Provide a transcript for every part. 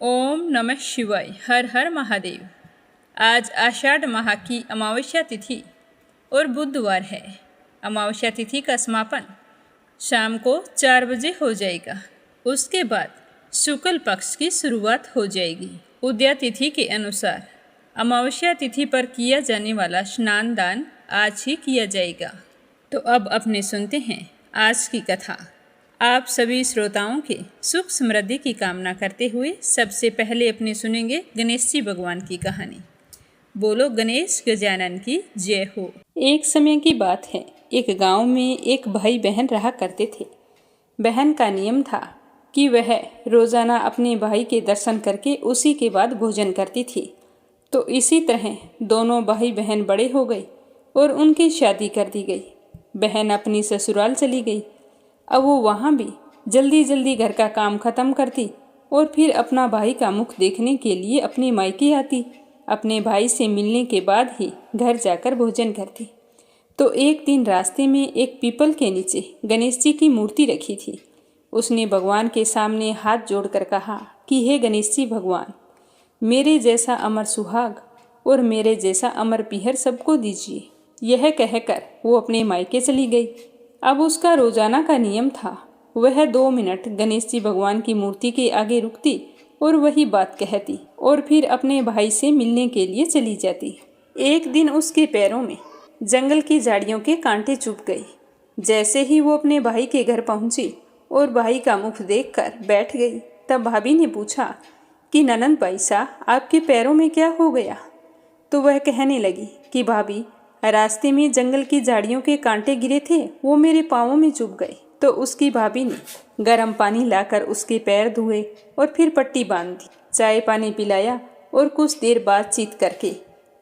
ओम नमः शिवाय। हर हर महादेव। आज आषाढ़ माह की अमावस्या तिथि और बुधवार है। अमावस्या तिथि का समापन शाम को 4 बजे हो जाएगा। उसके बाद शुक्ल पक्ष की शुरुआत हो जाएगी। उदया तिथि के अनुसार अमावस्या तिथि पर किया जाने वाला स्नान दान आज ही किया जाएगा। तो अब अपने सुनते हैं आज की कथा। आप सभी श्रोताओं के सुख समृद्धि की कामना करते हुए सबसे पहले अपने सुनेंगे गणेश जी भगवान की कहानी। बोलो गणेश गजानन की जय हो। एक समय की बात है, एक गांव में एक भाई बहन रहा करते थे। बहन का नियम था कि वह रोजाना अपने भाई के दर्शन करके उसी के बाद भोजन करती थी। तो इसी तरह दोनों भाई बहन बड़े हो गए और उनकी शादी कर दी गई। बहन अपनी ससुराल चली गई। अब वो वहाँ भी जल्दी जल्दी घर का काम खत्म करती और फिर अपना भाई का मुख देखने के लिए अपने मायके आती। अपने भाई से मिलने के बाद ही घर जाकर भोजन करती। तो एक दिन रास्ते में एक पीपल के नीचे गणेश जी की मूर्ति रखी थी। उसने भगवान के सामने हाथ जोड़कर कहा कि हे गणेश जी भगवान, मेरे जैसा अमर सुहाग और मेरे जैसा अमर पीहर सबको दीजिए। यह कहकर वो अपने मायके चली गई। अब उसका रोजाना का नियम था, वह 2 मिनट गणेश जी भगवान की मूर्ति के आगे रुकती और वही बात कहती और फिर अपने भाई से मिलने के लिए चली जाती। एक दिन उसके पैरों में जंगल की झाड़ियों के कांटे चुभ गए। जैसे ही वो अपने भाई के घर पहुंची और भाई का मुख देखकर बैठ गई, तब भाभी ने पूछा कि ननंद पैसा आपके पैरों में क्या हो गया। तो वह कहने लगी कि भाभी, रास्ते में जंगल की झाड़ियों के कांटे गिरे थे, वो मेरे पाँवों में चुभ गए। तो उसकी भाभी ने गर्म पानी लाकर उसके पैर धोए और फिर पट्टी बांध दी, चाय पानी पिलाया और कुछ देर बातचीत करके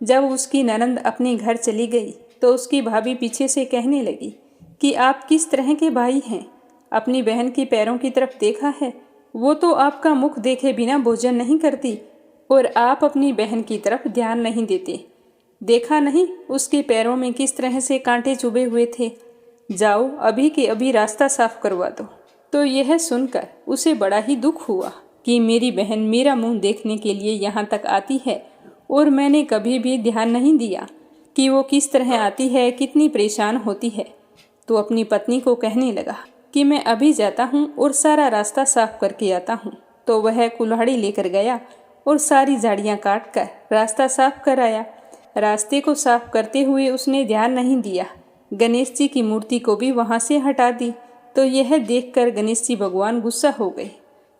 जब उसकी ननंद अपने घर चली गई तो उसकी भाभी पीछे से कहने लगी कि आप किस तरह के भाई हैं। अपनी बहन के पैरों की तरफ देखा है, वो तो आपका मुख देखे बिना भोजन नहीं करती और आप अपनी बहन की तरफ ध्यान नहीं देते। देखा नहीं उसके पैरों में किस तरह से कांटे चुभे हुए थे। जाओ अभी के अभी रास्ता साफ करवा दो। तो यह सुनकर उसे बड़ा ही दुख हुआ कि मेरी बहन मेरा मुंह देखने के लिए यहाँ तक आती है और मैंने कभी भी ध्यान नहीं दिया कि वो किस तरह आती है, कितनी परेशान होती है। तो अपनी पत्नी को कहने लगा कि मैं अभी जाता हूँ और सारा रास्ता साफ करके आता हूँ। तो वह कुल्हाड़ी लेकर गया और सारी झाड़ियाँ काट कर रास्ता साफ कराया। रास्ते को साफ करते हुए उसने ध्यान नहीं दिया, गणेश जी की मूर्ति को भी वहां से हटा दी। तो यह देखकर गणेश जी भगवान गुस्सा हो गए।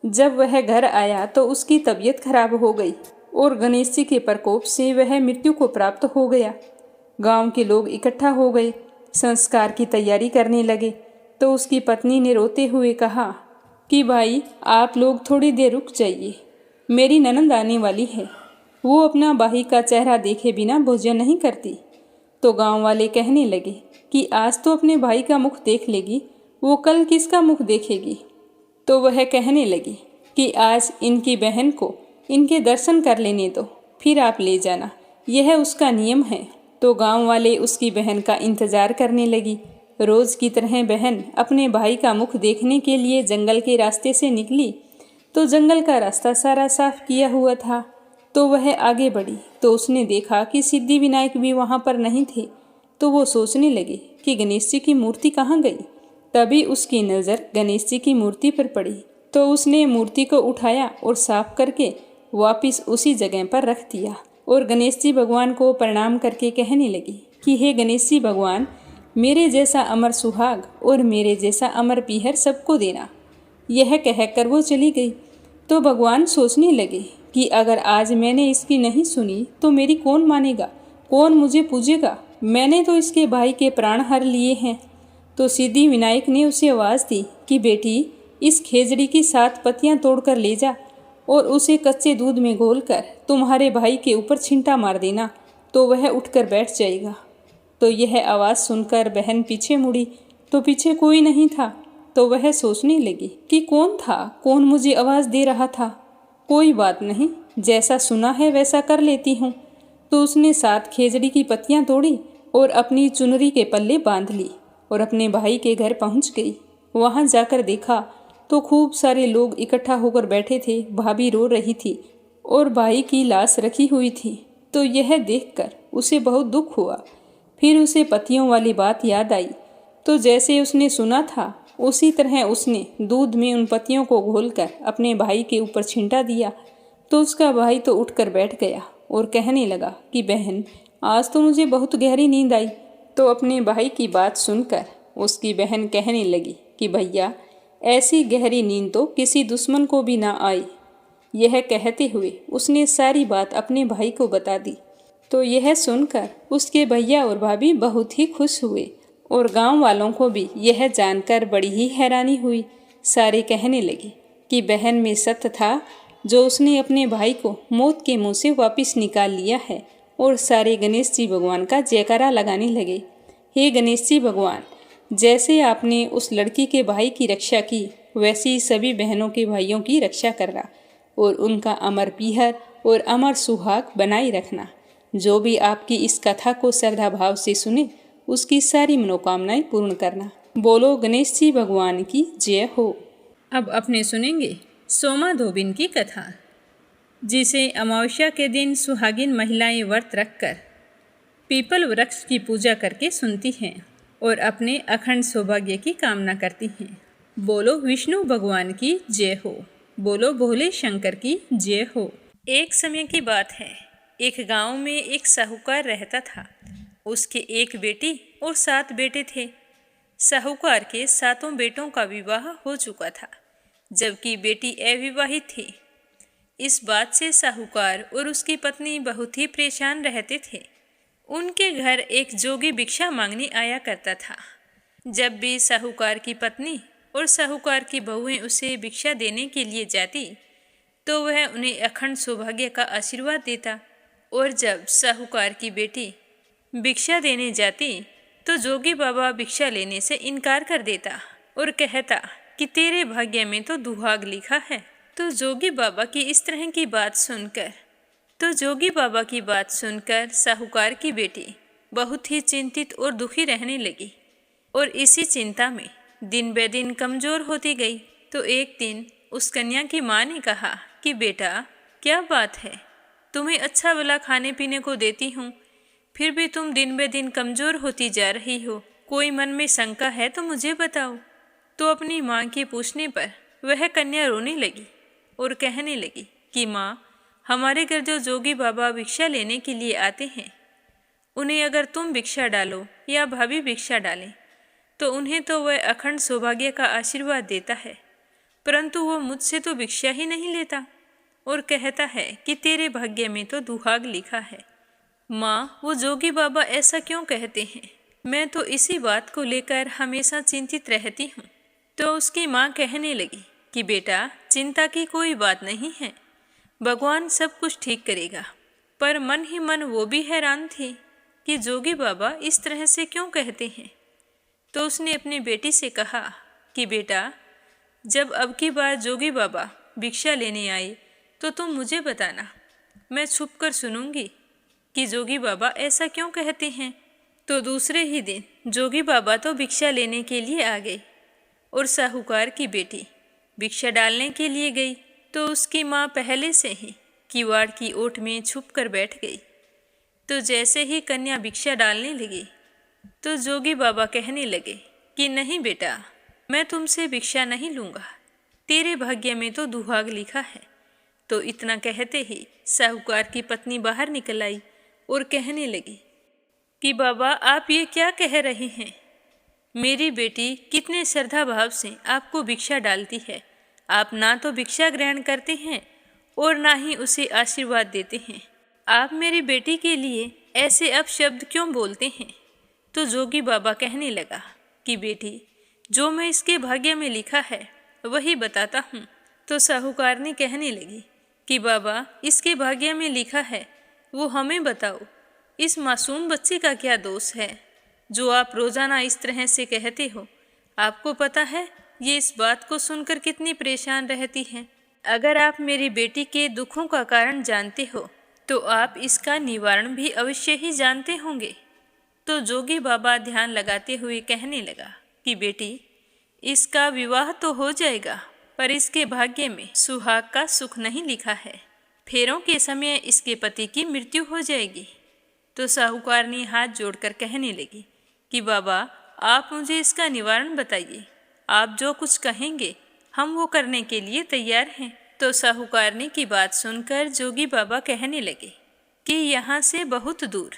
जब वह घर आया तो उसकी तबीयत खराब हो गई और गणेश जी के प्रकोप से वह मृत्यु को प्राप्त हो गया। गांव के लोग इकट्ठा हो गए, संस्कार की तैयारी करने लगे। तो उसकी पत्नी ने रोते हुए कहा कि भाई आप लोग थोड़ी देर रुक जाइए, मेरी ननंद आने वाली है, वो अपना भाई का चेहरा देखे बिना भोजन नहीं करती। तो गांव वाले कहने लगे कि आज तो अपने भाई का मुख देख लेगी, वो कल किसका मुख देखेगी। तो वह कहने लगी कि आज इनकी बहन को इनके दर्शन कर लेने दो, फिर आप ले जाना, यह उसका नियम है। तो गांव वाले उसकी बहन का इंतजार करने लगी। रोज की तरह बहन अपने भाई का मुख देखने के लिए जंगल के रास्ते से निकली। तो जंगल का रास्ता सारा साफ किया हुआ था। तो वह आगे बढ़ी तो उसने देखा कि सिद्धि विनायक भी वहां पर नहीं थे। तो वो सोचने लगी कि गणेश जी की मूर्ति कहाँ गई। तभी उसकी नज़र गणेश जी की मूर्ति पर पड़ी। तो उसने मूर्ति को उठाया और साफ करके वापस उसी जगह पर रख दिया और गणेश जी भगवान को प्रणाम करके कहने लगी कि हे गणेश जी भगवान, मेरे जैसा अमर सुहाग और मेरे जैसा अमर पीहर सबको देना। यह कहकर वो चली गई। तो भगवान सोचने लगे कि अगर आज मैंने इसकी नहीं सुनी तो मेरी कौन मानेगा, कौन मुझे पूजेगा। मैंने तो इसके भाई के प्राण हर लिए हैं। तो सिद्धि विनायक ने उसे आवाज़ दी कि बेटी, इस खेजड़ी की 7 पत्तियां तोड़कर ले जा और उसे कच्चे दूध में घोलकर तुम्हारे भाई के ऊपर छिंटा मार देना, तो वह उठकर बैठ जाएगा। तो यह आवाज़ सुनकर बहन पीछे मुड़ी तो पीछे कोई नहीं था। तो वह सोचने लगी कि कौन था, कौन मुझे आवाज़ दे रहा था। कोई बात नहीं, जैसा सुना है वैसा कर लेती हूँ। तो उसने 7 खेजड़ी की पत्तियां तोड़ी और अपनी चुनरी के पल्ले बांध ली और अपने भाई के घर पहुँच गई। वहाँ जाकर देखा तो खूब सारे लोग इकट्ठा होकर बैठे थे। भाभी रो रही थी और भाई की लाश रखी हुई थी। तो यह देखकर उसे बहुत दुख हुआ। फिर उसे पत्तियों वाली बात याद आई। तो जैसे उसने सुना था उसी तरह उसने दूध में उन पत्तियों को घोलकर अपने भाई के ऊपर छिंटा दिया। तो उसका भाई तो उठकर बैठ गया और कहने लगा कि बहन, आज तो मुझे बहुत गहरी नींद आई। तो अपने भाई की बात सुनकर उसकी बहन कहने लगी कि भैया, ऐसी गहरी नींद तो किसी दुश्मन को भी ना आई। यह कहते हुए उसने सारी बात अपने भाई को बता दी। तो यह सुनकर उसके भैया और भाभी बहुत ही खुश हुए और गांव वालों को भी यह जानकर बड़ी ही हैरानी हुई। सारे कहने लगे कि बहन में सत्य था जो उसने अपने भाई को मौत के मुंह से वापस निकाल लिया है। और सारे गणेश जी भगवान का जयकारा लगाने लगे। हे गणेश जी भगवान, जैसे आपने उस लड़की के भाई की रक्षा की, वैसे ही सभी बहनों के भाइयों की रक्षा करना और उनका अमर पीहर और अमर सुहाग बनाए रखना। जो भी आपकी इस कथा को श्रद्धा भाव से सुने, उसकी सारी मनोकामनाएं पूर्ण करना। बोलो गणेश जी भगवान की जय हो। अब अपने सुनेंगे सोमा धोबिन की कथा, जिसे अमावस्या के दिन सुहागिन महिलाएं व्रत रखकर पीपल वृक्ष की पूजा करके सुनती हैं और अपने अखंड सौभाग्य की कामना करती हैं। बोलो विष्णु भगवान की जय हो। बोलो भोले शंकर की जय हो। एक समय की बात है, एक गांव में एक साहूकार रहता था। उसके एक बेटी और 7 बेटे थे। साहूकार के 7 बेटों का विवाह हो चुका था, जबकि बेटी अविवाहित थी। इस बात से साहूकार और उसकी पत्नी बहुत ही परेशान रहते थे। उनके घर एक जोगी भिक्षा मांगने आया करता था। जब भी साहूकार की पत्नी और साहूकार की बहुएं उसे भिक्षा देने के लिए जाती, तो वह उन्हें अखंड सौभाग्य का आशीर्वाद देता। और जब साहूकार की बेटी भिक्षा देने जाती, तो जोगी बाबा भिक्षा लेने से इनकार कर देता और कहता कि तेरे भाग्य में तो दुहाग लिखा है। तो जोगी बाबा की इस तरह की बात सुनकर साहूकार की बेटी बहुत ही चिंतित और दुखी रहने लगी और इसी चिंता में दिन ब दिन कमज़ोर होती गई। तो एक दिन उस कन्या की माँ ने कहा कि बेटा, क्या बात है, तुम्हें अच्छा भला खाने पीने को देती हूँ, फिर भी तुम दिन ब दिन कमज़ोर होती जा रही हो। कोई मन में शंका है तो मुझे बताओ। तो अपनी माँ के पूछने पर वह कन्या रोने लगी और कहने लगी कि माँ, हमारे घर जो जोगी बाबा भिक्षा लेने के लिए आते हैं, उन्हें अगर तुम भिक्षा डालो या भाभी भिक्षा डालें, तो उन्हें तो वह अखंड सौभाग्य का आशीर्वाद देता है, परंतु वो मुझसे तो भिक्षा ही नहीं लेता और कहता है कि तेरे भाग्य में तो दुहाग लिखा है। माँ, वो जोगी बाबा ऐसा क्यों कहते हैं? मैं तो इसी बात को लेकर हमेशा चिंतित रहती हूँ। तो उसकी माँ कहने लगी कि बेटा, चिंता की कोई बात नहीं है, भगवान सब कुछ ठीक करेगा। पर मन ही मन वो भी हैरान थी कि जोगी बाबा इस तरह से क्यों कहते हैं। तो उसने अपनी बेटी से कहा कि बेटा, जब अब की बार जोगी बाबा भिक्षा लेने आए तो तुम मुझे बताना, मैं छुप कर सुनूंगी कि जोगी बाबा ऐसा क्यों कहते हैं। तो दूसरे ही दिन जोगी बाबा तो भिक्षा लेने के लिए आ गए और साहूकार की बेटी भिक्षा डालने के लिए गई। तो उसकी माँ पहले से ही किवाड़ की ओट में छुप कर बैठ गई। तो जैसे ही कन्या भिक्षा डालने लगी, तो जोगी बाबा कहने लगे कि नहीं बेटा, मैं तुमसे भिक्षा नहीं लूँगा, तेरे भाग्य में तो दुहाग लिखा है। तो इतना कहते ही साहूकार की पत्नी बाहर निकल आई और कहने लगी कि बाबा, आप ये क्या कह रहे हैं? मेरी बेटी कितने श्रद्धा भाव से आपको भिक्षा डालती है, आप ना तो भिक्षा ग्रहण करते हैं और ना ही उसे आशीर्वाद देते हैं। आप मेरी बेटी के लिए ऐसे अपशब्द क्यों बोलते हैं? तो जोगी बाबा कहने लगा कि बेटी, जो मैं इसके भाग्य में लिखा है वही बताता हूँ। तो साहूकार ने कहने लगी कि बाबा, इसके भाग्य में लिखा है वो हमें बताओ। इस मासूम बच्चे का क्या दोष है जो आप रोज़ाना इस तरह से कहते हो? आपको पता है ये इस बात को सुनकर कितनी परेशान रहती है। अगर आप मेरी बेटी के दुखों का कारण जानते हो तो आप इसका निवारण भी अवश्य ही जानते होंगे। तो जोगी बाबा ध्यान लगाते हुए कहने लगा कि बेटी, इसका विवाह तो हो जाएगा, पर इसके भाग्य में सुहाग का सुख नहीं लिखा है। फेरों के समय इसके पति की मृत्यु हो जाएगी। तो साहूकारनी हाथ जोड़कर कहने लगी कि बाबा, आप मुझे इसका निवारण बताइए। आप जो कुछ कहेंगे हम वो करने के लिए तैयार हैं। तो साहूकारनी की बात सुनकर जोगी बाबा कहने लगे कि यहाँ से बहुत दूर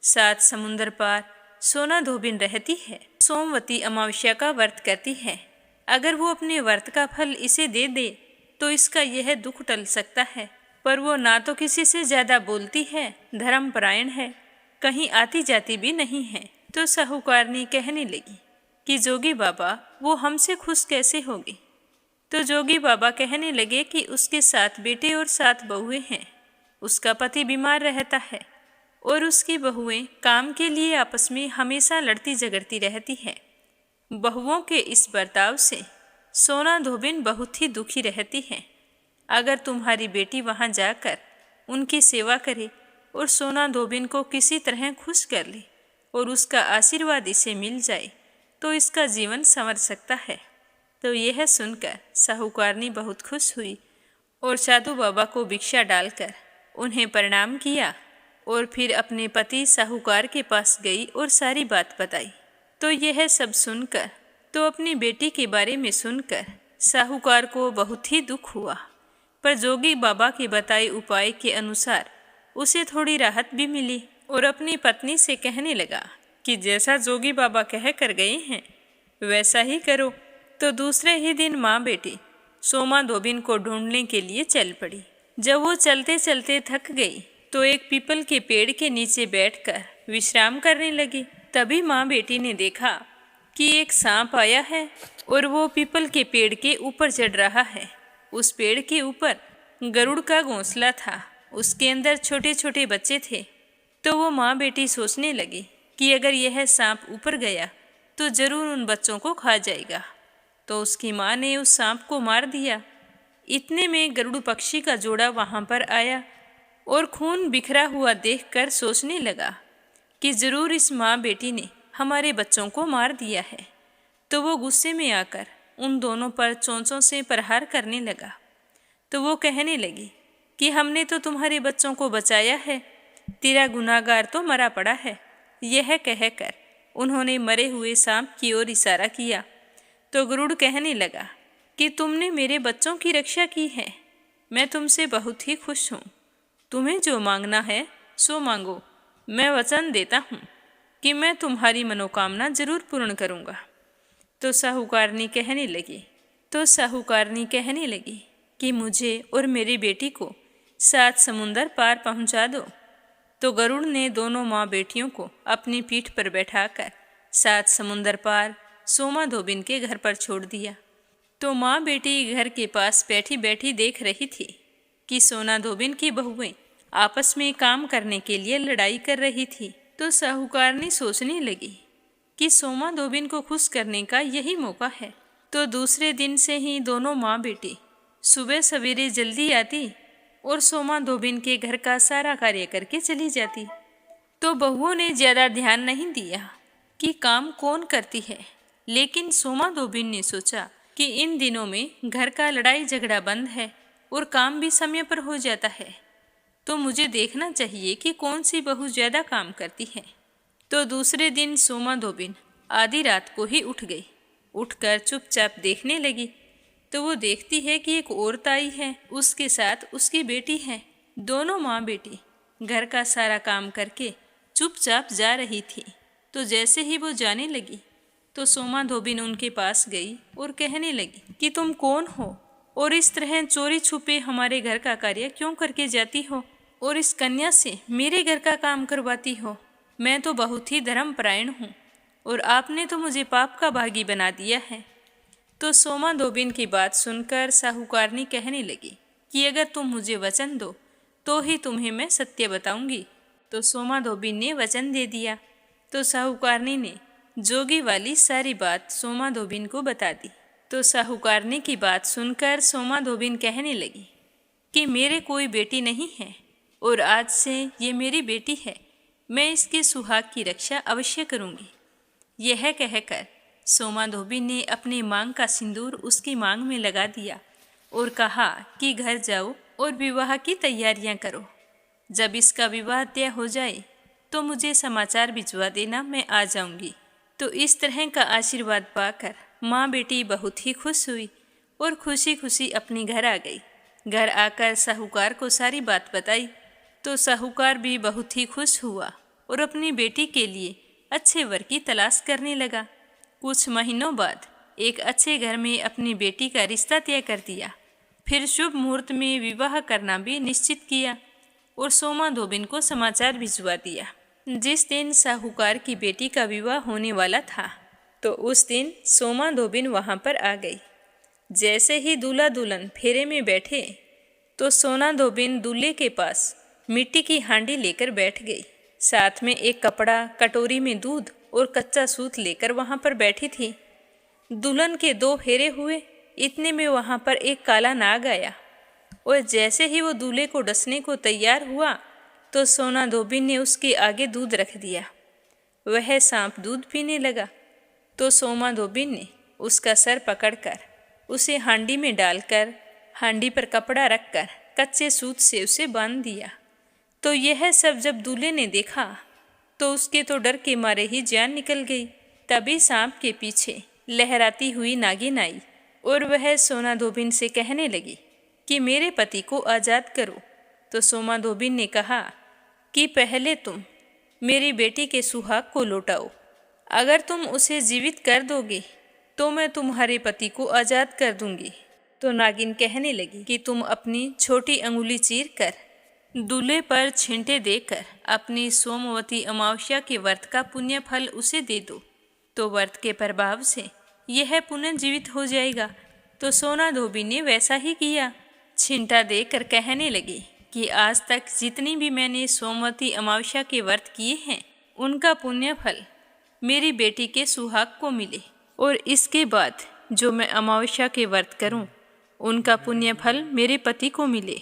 7 समुंदर पार सोना धोबिन रहती है। सोमवती अमावस्या का व्रत करती है। अगर वो अपने व्रत का फल इसे दे दे तो इसका यह दुख टल सकता है। पर वो ना तो किसी से ज़्यादा बोलती है, धर्मपरायण है, कहीं आती जाती भी नहीं है। तो साहूकारनी कहने लगी कि जोगी बाबा, वो हमसे खुश कैसे होगी। तो जोगी बाबा कहने लगे कि उसके 7 बेटे और 7 बहुएं हैं। उसका पति बीमार रहता है और उसकी बहुएं काम के लिए आपस में हमेशा लड़ती झगड़ती रहती है। बहुओं के इस बर्ताव से सोना धोबिन बहुत ही दुखी रहती है। अगर तुम्हारी बेटी वहाँ जाकर उनकी सेवा करे और सोना धोबिन को किसी तरह खुश कर ले और उसका आशीर्वाद इसे मिल जाए तो इसका जीवन संवर सकता है। तो यह सुनकर साहूकारनी बहुत खुश हुई और साधु बाबा को भिक्षा डालकर उन्हें प्रणाम किया और फिर अपने पति साहूकार के पास गई और सारी बात बताई। तो यह सब सुनकर, तो अपनी बेटी के बारे में सुनकर साहूकार को बहुत ही दुख हुआ। पर जोगी बाबा के बताए उपाय के अनुसार उसे थोड़ी राहत भी मिली और अपनी पत्नी से कहने लगा कि जैसा जोगी बाबा कह कर गए हैं वैसा ही करो। तो दूसरे ही दिन माँ बेटी सोमा धोबिन को ढूंढने के लिए चल पड़ी। जब वो चलते चलते थक गई तो एक पीपल के पेड़ के नीचे बैठकर विश्राम करने लगी। तभी माँ बेटी ने देखा कि एक सांप आया है और वो पीपल के पेड़ के ऊपर चढ़ रहा है। उस पेड़ के ऊपर गरुड़ का घोंसला था, उसके अंदर छोटे छोटे बच्चे थे। तो वो माँ बेटी सोचने लगी कि अगर यह सांप ऊपर गया तो जरूर उन बच्चों को खा जाएगा। तो उसकी माँ ने उस सांप को मार दिया। इतने में गरुड़ पक्षी का जोड़ा वहाँ पर आया और खून बिखरा हुआ देखकर सोचने लगा कि जरूर इस माँ बेटी ने हमारे बच्चों को मार दिया है। तो वो गुस्से में आकर उन दोनों पर चोंचों से प्रहार करने लगा। तो वो कहने लगी कि हमने तो तुम्हारे बच्चों को बचाया है, तेरा गुनाहगार तो मरा पड़ा है। यह कहकर उन्होंने मरे हुए सांप की ओर इशारा किया। तो गरुड़ कहने लगा कि तुमने मेरे बच्चों की रक्षा की है, मैं तुमसे बहुत ही खुश हूँ। तुम्हें जो मांगना है सो मांगो, मैं वचन देता हूँ कि मैं तुम्हारी मनोकामना जरूर पूर्ण करूँगा। तो साहूकारनी कहने लगी कि मुझे और मेरी बेटी को 7 समुंदर पार पहुँचा दो। तो गरुड़ ने दोनों माँ बेटियों को अपनी पीठ पर बैठाकर 7 समुंदर पार सोमा धोबिन के घर पर छोड़ दिया। तो माँ बेटी घर के पास बैठी बैठी देख रही थी कि सोना धोबिन की बहुएं आपस में काम करने के लिए लड़ाई कर रही थी। तो साहूकारनी सोचने लगी कि सोमा धोबिन को खुश करने का यही मौका है। तो दूसरे दिन से ही दोनों माँ बेटी सुबह सवेरे जल्दी आती और सोमा धोबिन के घर का सारा कार्य करके चली जाती। तो बहुओं ने ज़्यादा ध्यान नहीं दिया कि काम कौन करती है, लेकिन सोमा धोबिन ने सोचा कि इन दिनों में घर का लड़ाई झगड़ा बंद है और काम भी समय पर हो जाता है, तो मुझे देखना चाहिए कि कौन सी बहू ज़्यादा काम करती है। तो दूसरे दिन सोमा धोबिन आधी रात को ही उठ गई। उठकर चुपचाप देखने लगी तो वो देखती है कि एक औरत आई है, उसके साथ उसकी बेटी है। दोनों माँ बेटी घर का सारा काम करके चुपचाप जा रही थी। तो जैसे ही वो जाने लगी तो सोमा धोबिन उनके पास गई और कहने लगी कि तुम कौन हो और इस तरह चोरी छुपे हमारे घर का कार्य क्यों करके जाती हो और इस कन्या से मेरे घर का काम करवाती हो। मैं तो बहुत ही धर्मपरायण हूँ और आपने तो मुझे पाप का भागी बना दिया है। तो सोमा धोबिन की बात सुनकर साहूकारनी कहने लगी कि अगर तुम मुझे वचन दो तो ही तुम्हें मैं सत्य बताऊंगी। तो सोमा धोबिन ने वचन दे दिया। तो साहूकारनी ने जोगी वाली सारी बात सोमा धोबिन को बता दी। तो साहूकारनी की बात सुनकर सोमा धोबिन कहने लगी कि मेरे कोई बेटी नहीं है और आज से ये मेरी बेटी है, मैं इसके सुहाग की रक्षा अवश्य करूंगी। यह कहकर सोमा धोबी ने अपने मांग का सिंदूर उसकी मांग में लगा दिया और कहा कि घर जाओ और विवाह की तैयारियां करो। जब इसका विवाह तय हो जाए तो मुझे समाचार भिजवा देना, मैं आ जाऊंगी। तो इस तरह का आशीर्वाद पाकर माँ बेटी बहुत ही खुश हुई और खुशी खुशी अपने घर आ गई। घर आकर साहूकार को सारी बात बताई तो साहूकार भी बहुत ही खुश हुआ और अपनी बेटी के लिए अच्छे वर की तलाश करने लगा। कुछ महीनों बाद एक अच्छे घर में अपनी बेटी का रिश्ता तय कर दिया। फिर शुभ मुहूर्त में विवाह करना भी निश्चित किया और सोमा धोबिन को समाचार भिजवा दिया। जिस दिन साहूकार की बेटी का विवाह होने वाला था तो उस दिन सोमा धोबिन वहाँ पर आ गई। जैसे ही दूल्हा दुल्हन फेरे में बैठे तो सोना धोबिन दूल्हे के पास मिट्टी की हांडी लेकर बैठ गई। साथ में एक कपड़ा, कटोरी में दूध और कच्चा सूत लेकर वहाँ पर बैठी थी। दुल्हन के 2 फेरे हुए, इतने में वहाँ पर एक काला नाग आया और जैसे ही वो दूल्हे को डसने को तैयार हुआ तो सोना धोबिन ने उसके आगे दूध रख दिया। वह सांप दूध पीने लगा तो सोमा धोबिन ने उसका सर पकड़कर उसे हांडी में डालकर हांडी पर कपड़ा रखकर कच्चे सूत से उसे बांध दिया। तो यह सब जब दूल्हे ने देखा तो उसके तो डर के मारे ही जान निकल गई। तभी सांप के पीछे लहराती हुई नागिन आई और वह सोना धोबिन से कहने लगी कि मेरे पति को आज़ाद करो। तो सोमा धोबिन ने कहा कि पहले तुम मेरी बेटी के सुहाग को लौटाओ। अगर तुम उसे जीवित कर दोगे तो मैं तुम्हारे पति को आज़ाद कर दूंगी। तो नागिन कहने लगी कि तुम अपनी छोटी अंगुली चीर कर दूल्हे पर छींटे देकर अपनी सोमवती अमावस्या के व्रत का पुण्य फल उसे दे दो, तो व्रत के प्रभाव से यह पुनर्जीवित हो जाएगा। तो सोना धोबी ने वैसा ही किया। छींटा देकर कहने लगी कि आज तक जितनी भी मैंने सोमवती अमावस्या के व्रत किए हैं उनका पुण्य फल मेरी बेटी के सुहाग को मिले और इसके बाद जो मैं अमावस्या के व्रत करूं उनका पुण्य फल मेरे पति को मिले।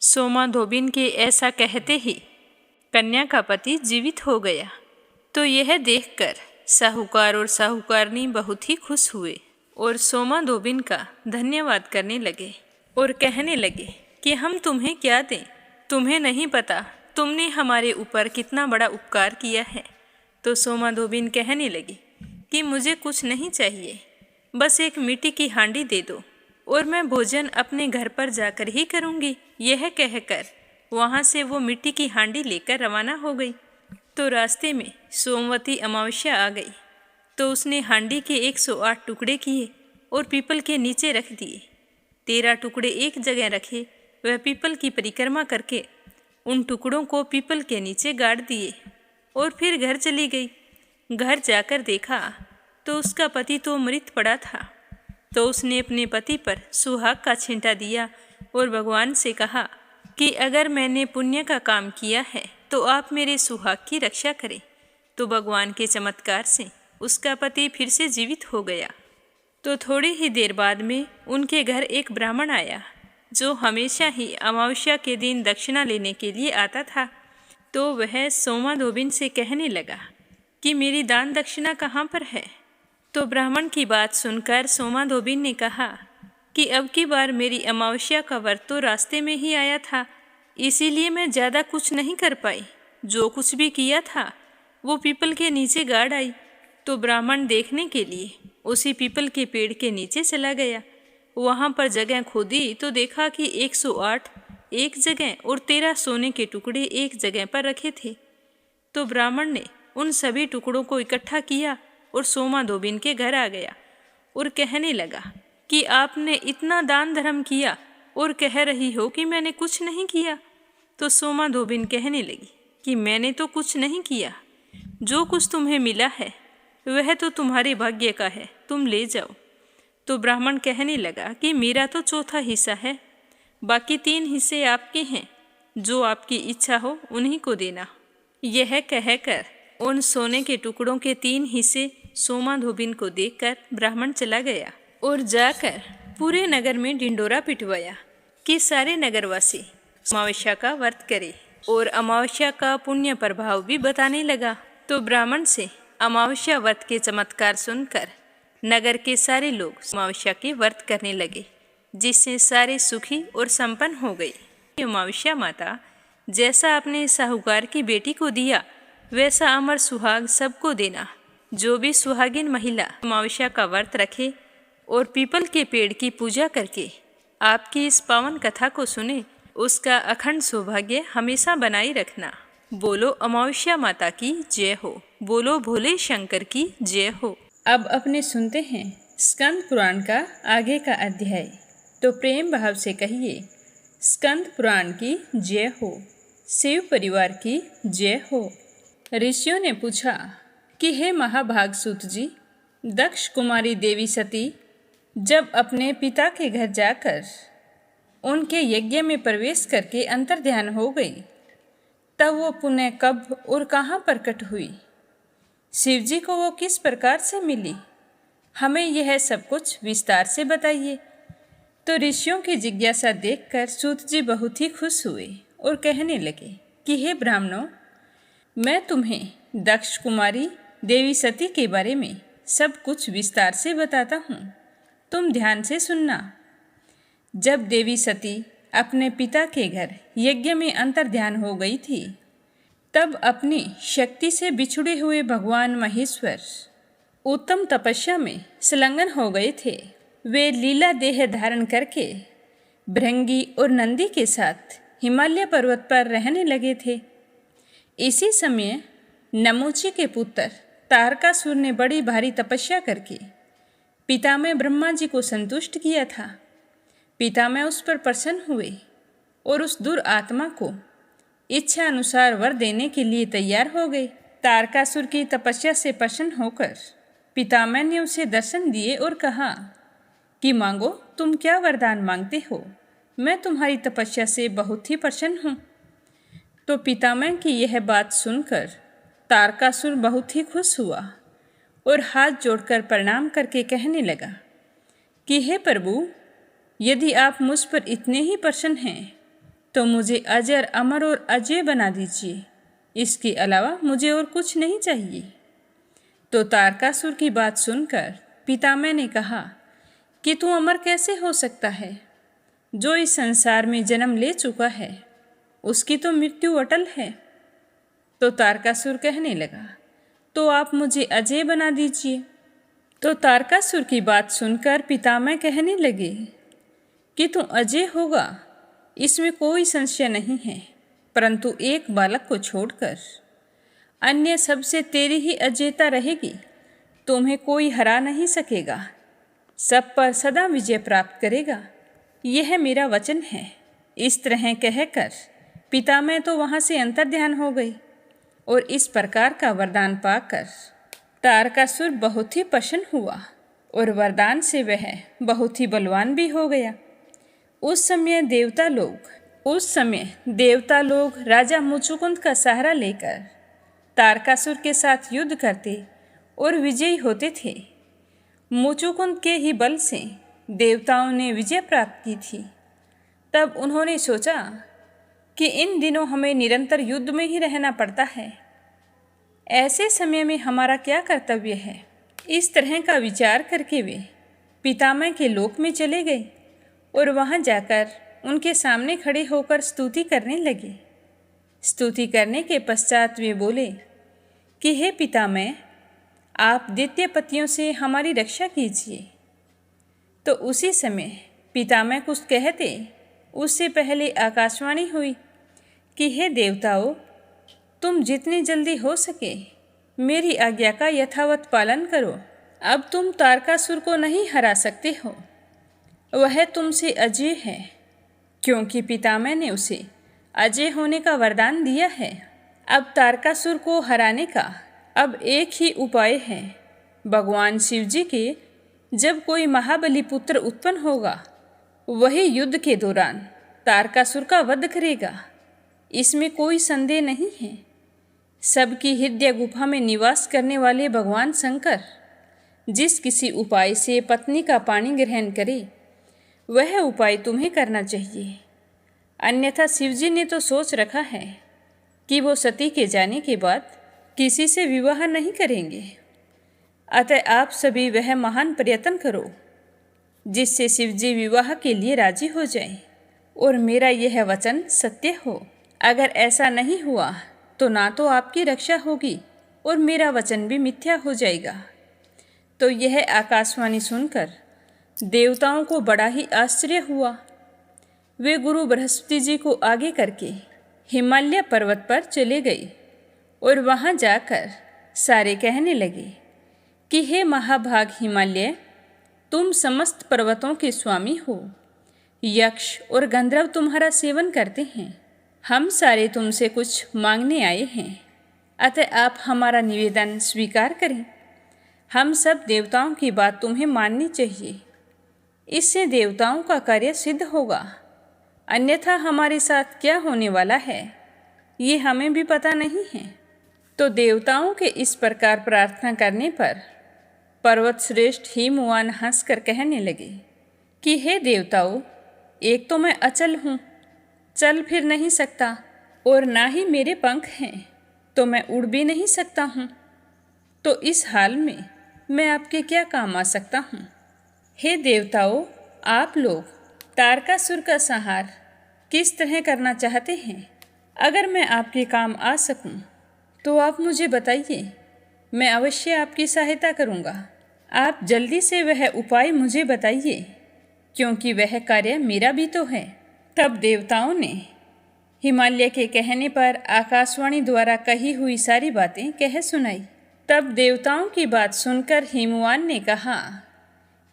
सोमा धोबिन के ऐसा कहते ही कन्या का पति जीवित हो गया। तो यह देखकर साहूकार और साहूकारनी बहुत ही खुश हुए और सोमा धोबिन का धन्यवाद करने लगे और कहने लगे कि हम तुम्हें क्या दें, तुम्हें नहीं पता तुमने हमारे ऊपर कितना बड़ा उपकार किया है। तो सोमा धोबिन कहने लगी कि मुझे कुछ नहीं चाहिए, बस एक मिट्टी की हांडी दे दो और मैं भोजन अपने घर पर जाकर ही करूँगी। यह कहकर वहाँ से वो मिट्टी की हांडी लेकर रवाना हो गई। तो रास्ते में सोमवती अमावस्या आ गई तो उसने हांडी के 108 टुकड़े किए और पीपल के नीचे रख दिए। 13 टुकड़े एक जगह रखे। वह पीपल की परिक्रमा करके उन टुकड़ों को पीपल के नीचे गाड़ दिए और फिर घर चली गई। घर जाकर देखा तो उसका पति तो मृत पड़ा था। तो उसने अपने पति पर सुहाग का छींटा दिया और भगवान से कहा कि अगर मैंने पुण्य का काम किया है तो आप मेरे सुहाग की रक्षा करें। तो भगवान के चमत्कार से उसका पति फिर से जीवित हो गया। तो थोड़ी ही देर बाद में उनके घर एक ब्राह्मण आया जो हमेशा ही अमावस्या के दिन दक्षिणा लेने के लिए आता था। तो वह सोमा धोबिन से कहने लगा कि मेरी दान दक्षिणा कहाँ पर है। तो ब्राह्मण की बात सुनकर सोमा धोबिन ने कहा कि अब की बार मेरी अमावस्या का व्रत तो रास्ते में ही आया था, इसीलिए मैं ज़्यादा कुछ नहीं कर पाई। जो कुछ भी किया था वो पीपल के नीचे गाड़ आई। तो ब्राह्मण देखने के लिए उसी पीपल के पेड़ के नीचे चला गया। वहाँ पर जगह खोदी तो देखा कि 108 एक जगह और 13 सोने के टुकड़े एक जगह पर रखे थे। तो ब्राह्मण ने उन सभी टुकड़ों को इकट्ठा किया और सोमा धोबिन के घर आ गया और कहने लगा कि आपने इतना दान धर्म किया और कह रही हो कि मैंने कुछ नहीं किया। तो सोमा धोबिन कहने लगी कि मैंने तो कुछ नहीं किया, जो कुछ तुम्हें मिला है वह तो तुम्हारे भाग्य का है, तुम ले जाओ। तो ब्राह्मण कहने लगा कि मेरा तो चौथा हिस्सा है, बाकी 3 हिस्से आपके हैं, जो आपकी इच्छा हो उन्हीं को देना। यह कहकर उन सोने के टुकड़ों के 3 हिस्से सोमा धोबिन को देकर ब्राह्मण चला गया और जाकर पूरे नगर में ढिंडोरा पिटवाया कि सारे नगरवासी अमावस्या का व्रत करें और अमावस्या का पुण्य प्रभाव भी बताने लगा। तो ब्राह्मण से अमावस्या व्रत के चमत्कार सुनकर नगर के सारे लोग अमावस्या के व्रत करने लगे, जिससे सारे सुखी और संपन्न हो गए। अमावस्या माता, जैसा आपने साहूकार की बेटी को दिया वैसा अमर सुहाग सबको देना। जो भी सुहागिन महिला अमावस्या का व्रत रखे और पीपल के पेड़ की पूजा करके आपकी इस पावन कथा को सुने, उसका अखंड सौभाग्य हमेशा बनाए रखना। बोलो अमावस्या माता की जय हो, बोलो भोले शंकर की जय हो। अब अपने सुनते हैं स्कंद पुराण का आगे का अध्याय। तो प्रेम भाव से कहिए, स्कंद पुराण की जय हो, शिव परिवार की जय हो। ऋषियों ने पूछा कि हे महाभाग सूत जी, दक्ष कुमारी देवी सती जब अपने पिता के घर जाकर उनके यज्ञ में प्रवेश करके अंतर्ध्यान हो गई, तब वो पुनः कब और कहाँ प्रकट हुई? शिव जी को वो किस प्रकार से मिली? हमें यह सब कुछ विस्तार से बताइए। तो ऋषियों की जिज्ञासा देखकर सूत जी बहुत ही खुश हुए और कहने लगे कि हे ब्राह्मणों, मैं तुम्हें दक्ष कुमारी देवी सती के बारे में सब कुछ विस्तार से बताता हूँ, तुम ध्यान से सुनना। जब देवी सती अपने पिता के घर यज्ञ में अंतर्ध्यान हो गई थी, तब अपनी शक्ति से बिछुड़े हुए भगवान महेश्वर उत्तम तपस्या में संलग्न हो गए थे। वे लीला देह धारण करके भृंगी और नंदी के साथ हिमालय पर्वत पर रहने लगे थे। इसी समय नमोची के पुत्र तारकासुर ने बड़ी भारी तपस्या करके पितामह ब्रह्मा जी को संतुष्ट किया था। पितामह उस पर प्रसन्न हुए और उस दुरात्मा को इच्छा अनुसार वर देने के लिए तैयार हो गए। तारकासुर की तपस्या से प्रसन्न होकर पितामह ने उसे दर्शन दिए और कहा कि मांगो, तुम क्या वरदान मांगते हो, मैं तुम्हारी तपस्या से बहुत ही प्रसन्न हूँ। तो पितामह की यह बात सुनकर तारकासुर बहुत ही खुश हुआ और हाथ जोड़कर प्रणाम करके कहने लगा कि हे प्रभु, यदि आप मुझ पर इतने ही प्रसन्न हैं तो मुझे अजर, अमर और अजय बना दीजिए। इसके अलावा मुझे और कुछ नहीं चाहिए। तो तारकासुर की बात सुनकर पितामह ने कहा कि तू अमर कैसे हो सकता है? जो इस संसार में जन्म ले चुका है उसकी तो मृत्यु अटल है। तो तारकासुर कहने लगा, तो आप मुझे अजय बना दीजिए। तो तारकासुर की बात सुनकर पितामह कहने लगे कि तू अजय होगा, इसमें कोई संशय नहीं है, परंतु एक बालक को छोड़कर अन्य सबसे तेरी ही अजयता रहेगी। तुम्हें कोई हरा नहीं सकेगा, सब पर सदा विजय प्राप्त करेगा, यह मेरा वचन है। इस तरह कहकर पितामह तो वहाँ से अंतर्ध्यान हो गई और इस प्रकार का वरदान पाकर तारकासुर बहुत ही प्रसन्न हुआ और वरदान से वह बहुत ही बलवान भी हो गया। उस समय देवता लोग राजा मुचुकुंद का सहारा लेकर तारकासुर के साथ युद्ध करते और विजयी होते थे। मुचुकुंद के ही बल से देवताओं ने विजय प्राप्त की थी। तब उन्होंने सोचा कि इन दिनों हमें निरंतर युद्ध में ही रहना पड़ता है, ऐसे समय में हमारा क्या कर्तव्य है? इस तरह का विचार करके वे पितामह के लोक में चले गए और वहाँ जाकर उनके सामने खड़े होकर स्तुति करने लगे। स्तुति करने के पश्चात वे बोले कि हे पितामह, आप द्वितीय पतियों से हमारी रक्षा कीजिए। तो उसी समय पितामह कुछ कहते उससे पहले आकाशवाणी हुई कि हे देवताओं, तुम जितनी जल्दी हो सके मेरी आज्ञा का यथावत पालन करो। अब तुम तारकासुर को नहीं हरा सकते हो, वह तुमसे अजय है, क्योंकि पितामह ने उसे अजय होने का वरदान दिया है। अब तारकासुर को हराने का अब एक ही उपाय है। भगवान शिव जी के जब कोई महाबली पुत्र उत्पन्न होगा, वही युद्ध के दौरान तारकासुर का वध करेगा, इसमें कोई संदेह नहीं है। सबकी हृदय गुफा में निवास करने वाले भगवान शंकर जिस किसी उपाय से पत्नी का पानी ग्रहण करे, वह उपाय तुम्हें करना चाहिए। अन्यथा शिवजी ने तो सोच रखा है कि वो सती के जाने के बाद किसी से विवाह नहीं करेंगे। अतः आप सभी वह महान प्रयत्न करो जिससे शिवजी विवाह के लिए राजी हो जाएं और मेरा यह वचन सत्य हो। अगर ऐसा नहीं हुआ तो ना तो आपकी रक्षा होगी और मेरा वचन भी मिथ्या हो जाएगा। तो यह आकाशवाणी सुनकर देवताओं को बड़ा ही आश्चर्य हुआ। वे गुरु बृहस्पति जी को आगे करके हिमालय पर्वत पर चले गए और वहाँ जाकर सारे कहने लगे कि हे महाभाग हिमालय, तुम समस्त पर्वतों के स्वामी हो। यक्ष और गंधर्व तुम्हारा सेवन करते हैं। हम सारे तुमसे कुछ मांगने आए हैं, अतः आप हमारा निवेदन स्वीकार करें। हम सब देवताओं की बात तुम्हें माननी चाहिए। इससे देवताओं का कार्य सिद्ध होगा, अन्यथा हमारे साथ क्या होने वाला है ये हमें भी पता नहीं है। तो देवताओं के इस प्रकार प्रार्थना करने पर पर्वत श्रेष्ठ हिमवान हंसकर कहने लगे कि हे देवताओं, एक तो मैं अचल हूँ, चल फिर नहीं सकता, और ना ही मेरे पंख हैं, तो मैं उड़ भी नहीं सकता हूँ। तो इस हाल में मैं आपके क्या काम आ सकता हूँ। हे देवताओं, आप लोग तारकासुर का संहार किस तरह करना चाहते हैं? अगर मैं आपके काम आ सकूं, तो आप मुझे बताइए, मैं अवश्य आपकी सहायता करूंगा। आप जल्दी से वह उपाय मुझे बताइए, क्योंकि वह कार्य मेरा भी तो है। तब देवताओं ने हिमालय के कहने पर आकाशवाणी द्वारा कही हुई सारी बातें कह सुनाई। तब देवताओं की बात सुनकर हिमवान ने कहा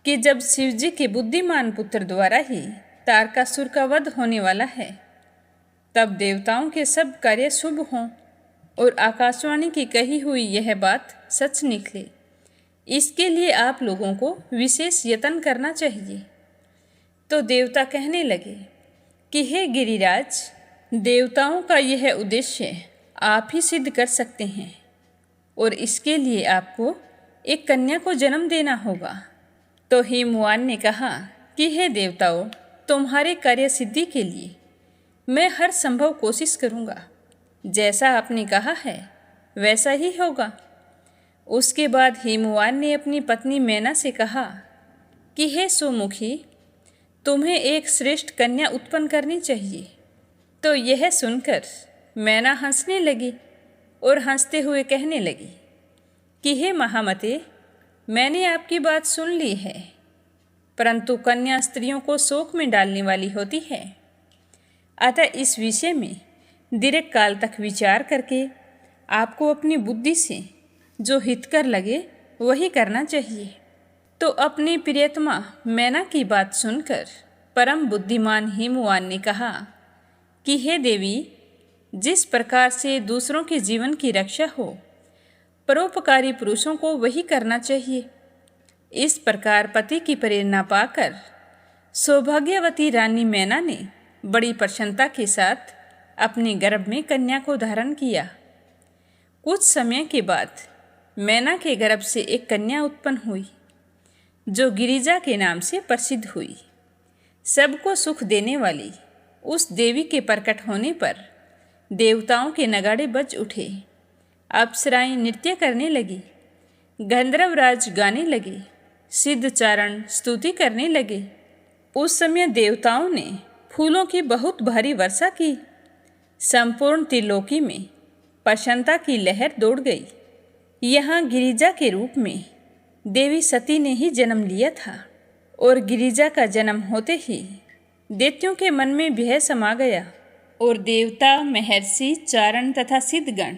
कि जब शिवजी के बुद्धिमान पुत्र द्वारा ही तारकासुर का वध होने वाला है, तब देवताओं के सब कार्य शुभ हों और आकाशवाणी की कही हुई यह बात सच निकले, इसके लिए आप लोगों को विशेष यत्न करना चाहिए। तो देवता कहने लगे कि हे गिरिराज, देवताओं का यह उद्देश्य आप ही सिद्ध कर सकते हैं, और इसके लिए आपको एक कन्या को जन्म देना होगा। तो हिमवान ने कहा कि हे देवताओं, तुम्हारे कार्य सिद्धि के लिए मैं हर संभव कोशिश करूँगा। जैसा आपने कहा है वैसा ही होगा। उसके बाद हिमवान ने अपनी पत्नी मैना से कहा कि हे सुमुखी, तुम्हें एक श्रेष्ठ कन्या उत्पन्न करनी चाहिए। तो यह सुनकर मैना हंसने लगी और हंसते हुए कहने लगी कि हे महामते, मैंने आपकी बात सुन ली है, परंतु कन्या स्त्रियों को शोक में डालने वाली होती है। अतः इस विषय में दीर्घ काल तक विचार करके आपको अपनी बुद्धि से जो हितकर लगे वही करना चाहिए। तो अपनी प्रियतमा मैना की बात सुनकर परम बुद्धिमान हिमवान ने कहा कि हे देवी, जिस प्रकार से दूसरों के जीवन की रक्षा हो, परोपकारी पुरुषों को वही करना चाहिए। इस प्रकार पति की प्रेरणा पाकर सौभाग्यवती रानी मैना ने बड़ी प्रसन्नता के साथ अपने गर्भ में कन्या को धारण किया। कुछ समय के बाद मैना के गर्भ से एक कन्या उत्पन्न हुई, जो गिरिजा के नाम से प्रसिद्ध हुई। सबको सुख देने वाली उस देवी के प्रकट होने पर देवताओं के नगाड़े बज उठे, अप्सराएं नृत्य करने लगी, गंधर्वराज गाने लगे, सिद्धचारण स्तुति करने लगे। उस समय देवताओं ने फूलों की बहुत भारी वर्षा की। संपूर्ण त्रिलोकी में प्रसन्नता की लहर दौड़ गई। यहाँ गिरिजा के रूप में देवी सती ने ही जन्म लिया था, और गिरिजा का जन्म होते ही दैत्यों के मन में भय समा गया, और देवता, महर्षि, चारण तथा सिद्धगण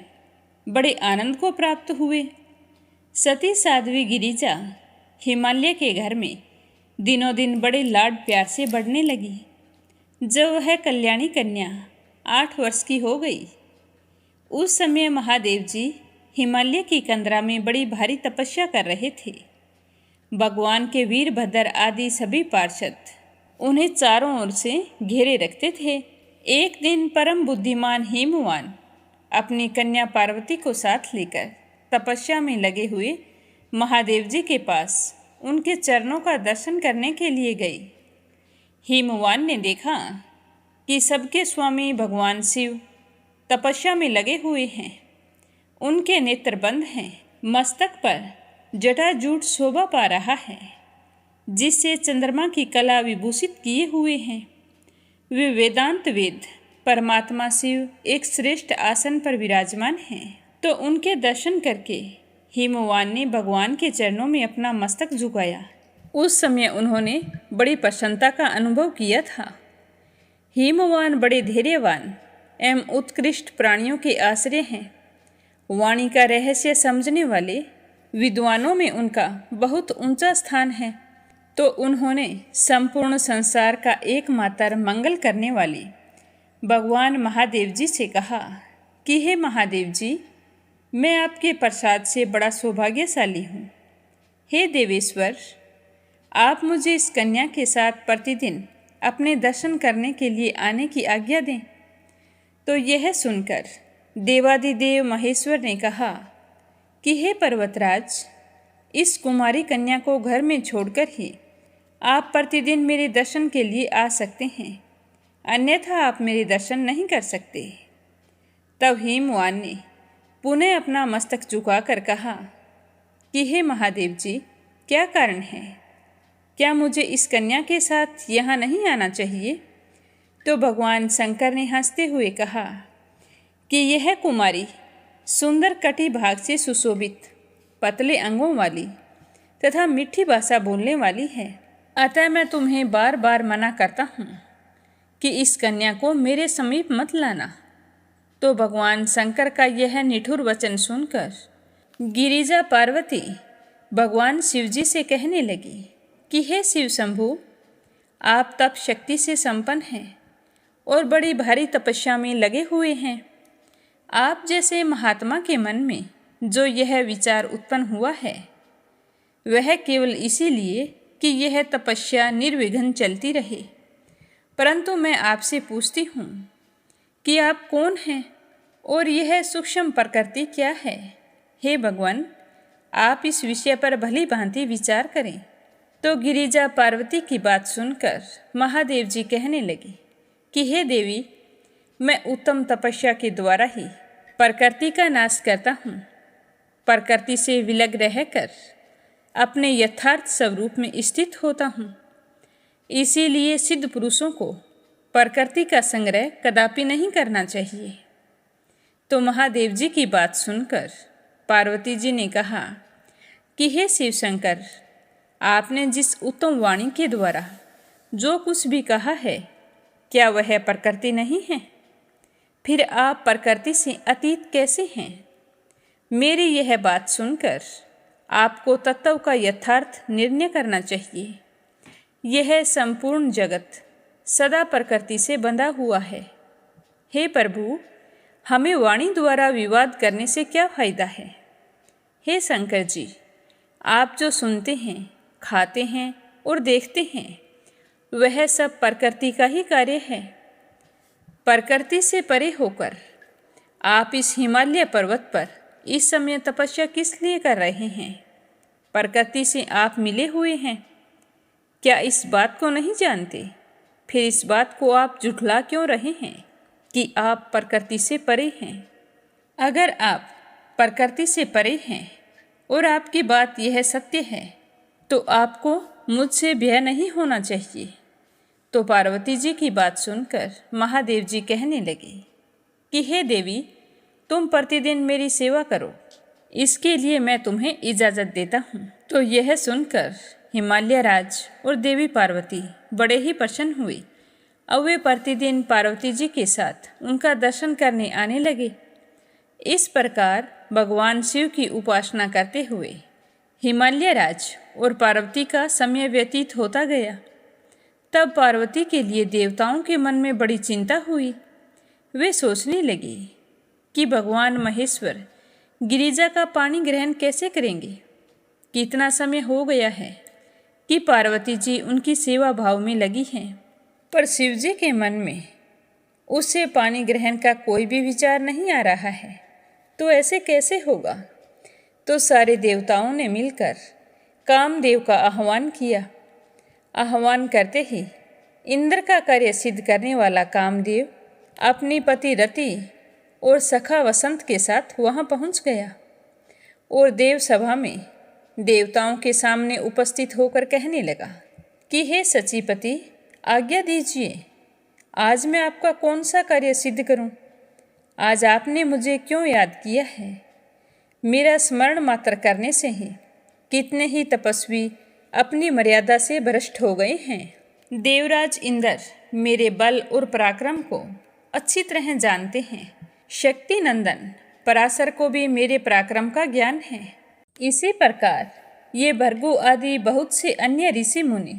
बड़े आनंद को प्राप्त हुए। सती साध्वी गिरिजा हिमालय के घर में दिनों दिन बड़े लाड प्यार से बढ़ने लगी। जब वह कल्याणी कन्या 8 वर्ष की हो गई, उस समय महादेव जी हिमालय की कंदरा में बड़ी भारी तपस्या कर रहे थे। भगवान के वीरभद्र आदि सभी पार्षद उन्हें चारों ओर से घेरे रखते थे। एक दिन परम बुद्धिमान हिमवान अपनी कन्या पार्वती को साथ लेकर तपस्या में लगे हुए महादेव जी के पास उनके चरणों का दर्शन करने के लिए गए। हिमवान ने देखा कि सबके स्वामी भगवान शिव तपस्या में लगे हुए हैं। उनके नेत्र बंद हैं, मस्तक पर जटाजूट शोभा पा रहा है, जिससे चंद्रमा की कला विभूषित किए हुए हैं। वे वेदांत वेद परमात्मा शिव एक श्रेष्ठ आसन पर विराजमान हैं। तो उनके दर्शन करके हिमवान ने भगवान के चरणों में अपना मस्तक झुकाया। उस समय उन्होंने बड़ी प्रसन्नता का अनुभव किया था। हिमवान बड़े धैर्यवान एवं उत्कृष्ट प्राणियों के आश्रय हैं। वाणी का रहस्य समझने वाले विद्वानों में उनका बहुत ऊंचा स्थान है। तो उन्होंने संपूर्ण संसार का एकमात्र मंगल करने वाले भगवान महादेव जी से कहा कि हे महादेव जी, मैं आपके प्रसाद से बड़ा सौभाग्यशाली हूँ। हे देवेश्वर, आप मुझे इस कन्या के साथ प्रतिदिन अपने दर्शन करने के लिए आने की आज्ञा दें। तो यह सुनकर देवादिदेव महेश्वर ने कहा कि हे पर्वतराज, इस कुमारी कन्या को घर में छोड़कर ही आप प्रतिदिन मेरे दर्शन के लिए आ सकते हैं, अन्यथा आप मेरे दर्शन नहीं कर सकते। तब हिमवान ने पुनः अपना मस्तक झुकाकर कहा कि हे महादेव जी, क्या कारण है? क्या मुझे इस कन्या के साथ यहाँ नहीं आना चाहिए? तो भगवान शंकर ने हंसते हुए कहा कि यह कुमारी सुंदर कटी भाग से सुशोभित, पतले अंगों वाली तथा मीठी भाषा बोलने वाली है। अतः मैं तुम्हें बार बार मना करता हूँ कि इस कन्या को मेरे समीप मत लाना। तो भगवान शंकर का यह निठुर वचन सुनकर गिरिजा पार्वती भगवान शिवजी से कहने लगी कि हे शिव शंभु, आप तप शक्ति से संपन्न हैं और बड़ी भारी तपस्या में लगे हुए हैं। आप जैसे महात्मा के मन में जो यह विचार उत्पन्न हुआ है, वह केवल इसीलिए कि यह तपस्या निर्विघ्न चलती रहे। परंतु मैं आपसे पूछती हूँ कि आप कौन हैं और यह सूक्ष्म प्रकृति क्या है? हे भगवान, आप इस विषय पर भली भांति विचार करें। तो गिरिजा पार्वती की बात सुनकर महादेव जी कहने लगे कि हे देवी, मैं उत्तम तपस्या के द्वारा ही प्रकृति का नाश करता हूँ। प्रकृति से विलग रहकर अपने यथार्थ स्वरूप में स्थित होता हूँ। इसीलिए सिद्ध पुरुषों को प्रकृति का संग्रह कदापि नहीं करना चाहिए। तो महादेव जी की बात सुनकर पार्वती जी ने कहा कि हे शिव शंकर, आपने जिस उत्तम वाणी के द्वारा जो कुछ भी कहा है, क्या वह प्रकृति नहीं है? फिर आप प्रकृति से अतीत कैसे हैं? मेरी यह बात सुनकर आपको तत्व का यथार्थ निर्णय करना चाहिए। यह संपूर्ण जगत सदा प्रकृति से बंधा हुआ है। हे प्रभु, हमें वाणी द्वारा विवाद करने से क्या फायदा है? हे शंकर जी, आप जो सुनते हैं, खाते हैं और देखते हैं, वह सब प्रकृति का ही कार्य है। प्रकृति से परे होकर आप इस हिमालय पर्वत पर इस समय तपस्या किस लिए कर रहे हैं? प्रकृति से आप मिले हुए हैं, क्या इस बात को नहीं जानते? फिर इस बात को आप झुठला क्यों रहे हैं कि आप प्रकृति से परे हैं? अगर आप प्रकृति से परे हैं और आपकी बात यह सत्य है, तो आपको मुझसे भय नहीं होना चाहिए। तो पार्वती जी की बात सुनकर महादेव जी कहने लगे कि हे देवी, तुम प्रतिदिन मेरी सेवा करो, इसके लिए मैं तुम्हें इजाज़त देता हूँ। तो यह सुनकर हिमालय राज और देवी पार्वती बड़े ही प्रसन्न हुए। अब वे प्रतिदिन पार्वती जी के साथ उनका दर्शन करने आने लगे। इस प्रकार भगवान शिव की उपासना करते हुए हिमालय राज और पार्वती का समय व्यतीत होता गया। तब पार्वती के लिए देवताओं के मन में बड़ी चिंता हुई। वे सोचने लगे कि भगवान महेश्वर गिरिजा का पानी ग्रहण कैसे करेंगे। कितना समय हो गया है कि पार्वती जी उनकी सेवा भाव में लगी हैं, पर शिव जी के मन में उससे पानी ग्रहण का कोई भी विचार नहीं आ रहा है। तो ऐसे कैसे होगा? तो सारे देवताओं ने मिलकर कामदेव का आह्वान किया। आह्वान करते ही इंद्र का कार्य सिद्ध करने वाला कामदेव अपनी पति रति और सखा वसंत के साथ वहां पहुंच गया और देव सभा में देवताओं के सामने उपस्थित होकर कहने लगा कि हे सचीपति, आज्ञा दीजिए, आज मैं आपका कौन सा कार्य सिद्ध करूं? आज आपने मुझे क्यों याद किया है? मेरा स्मरण मात्र करने से ही कितने ही तपस्वी अपनी मर्यादा से भ्रष्ट हो गए हैं। देवराज इंद्र मेरे बल और पराक्रम को अच्छी तरह जानते हैं। शक्ति नंदन पराशर को भी मेरे पराक्रम का ज्ञान है। इसी प्रकार ये भृगु आदि बहुत से अन्य ऋषि मुनि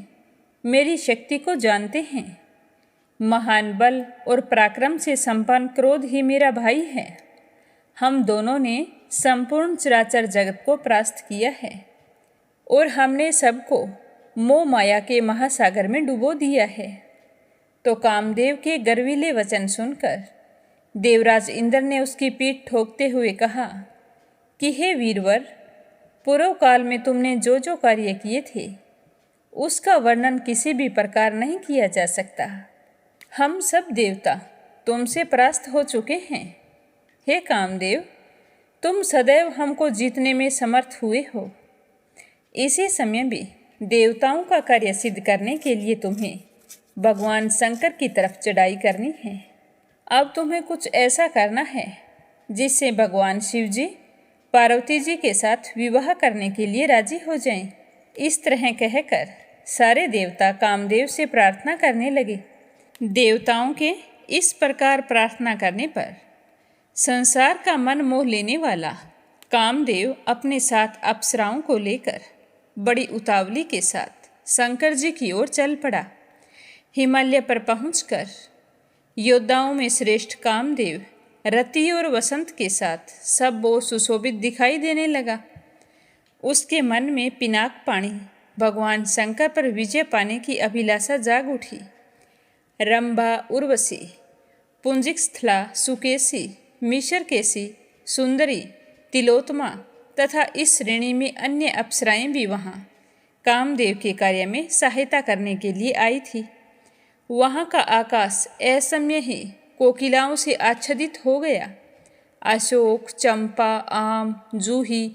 मेरी शक्ति को जानते हैं। महान बल और पराक्रम से संपन्न क्रोध ही मेरा भाई है। हम दोनों ने संपूर्ण चराचर जगत को परास्त किया है और हमने सबको मोह माया के महासागर में डुबो दिया है। तो कामदेव के गर्वीले वचन सुनकर देवराज इंद्र ने उसकी पीठ ठोकते हुए कहा कि हे वीरवर, पूर्व काल में तुमने जो जो कार्य किए थे उसका वर्णन किसी भी प्रकार नहीं किया जा सकता। हम सब देवता तुमसे परास्त हो चुके हैं। हे कामदेव, तुम सदैव हमको जीतने में समर्थ हुए हो। इसी समय भी देवताओं का कार्य सिद्ध करने के लिए तुम्हें भगवान शंकर की तरफ चढ़ाई करनी है। अब तुम्हें कुछ ऐसा करना है जिससे भगवान शिव जी पार्वती जी के साथ विवाह करने के लिए राजी हो जाएं। इस तरह कहकर सारे देवता कामदेव से प्रार्थना करने लगे। देवताओं के इस प्रकार प्रार्थना करने पर संसार का मन मोह लेने वाला कामदेव अपने साथ अप्सराओं को लेकर बड़ी उतावली के साथ शंकर जी की ओर चल पड़ा। हिमालय पर पहुंचकर योद्धाओं में श्रेष्ठ कामदेव रति और वसंत के साथ सब वो सुशोभित दिखाई देने लगा। उसके मन में पिनाक पाणी भगवान शंकर पर विजय पाने की अभिलाषा जाग उठी। रंभा, उर्वशी, पुंजिकस्थला, सुकेशी, मिशरकेशी, सुंदरी, तिलोत्तमा तथा इस श्रेणी में अन्य अप्सराएं भी वहाँ कामदेव के कार्य में सहायता करने के लिए आई थी। वहाँ का आकाश असमय ही कोकिलाओं से आच्छादित हो गया। अशोक, चंपा, आम, जूही,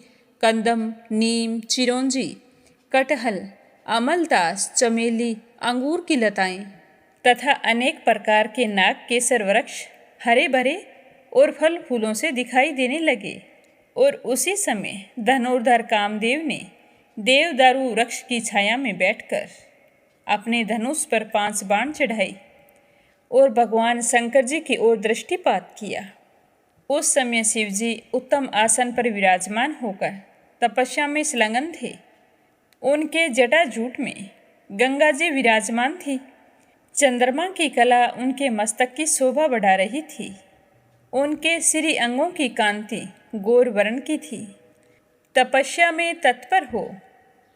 कंदम, नीम, चिरौंजी, कटहल, अमलतास, चमेली, अंगूर की लताएं तथा अनेक प्रकार के नाग केसर वृक्ष हरे भरे और फल फूलों से दिखाई देने लगे। और उसी समय धनुर्धर कामदेव ने देवदारू वृक्ष की छाया में बैठकर अपने धनुष पर 5 बाण चढ़ाई और भगवान शंकर जी की ओर दृष्टिपात किया। उस समय शिव जी उत्तम आसन पर विराजमान होकर तपस्या में संलग्न थे। उनके जटाजूट में गंगा जी विराजमान थी। चंद्रमा की कला उनके मस्तक की शोभा बढ़ा रही थी। उनके श्री अंगों की कांति गौर वर्ण की थी। तपस्या में तत्पर हो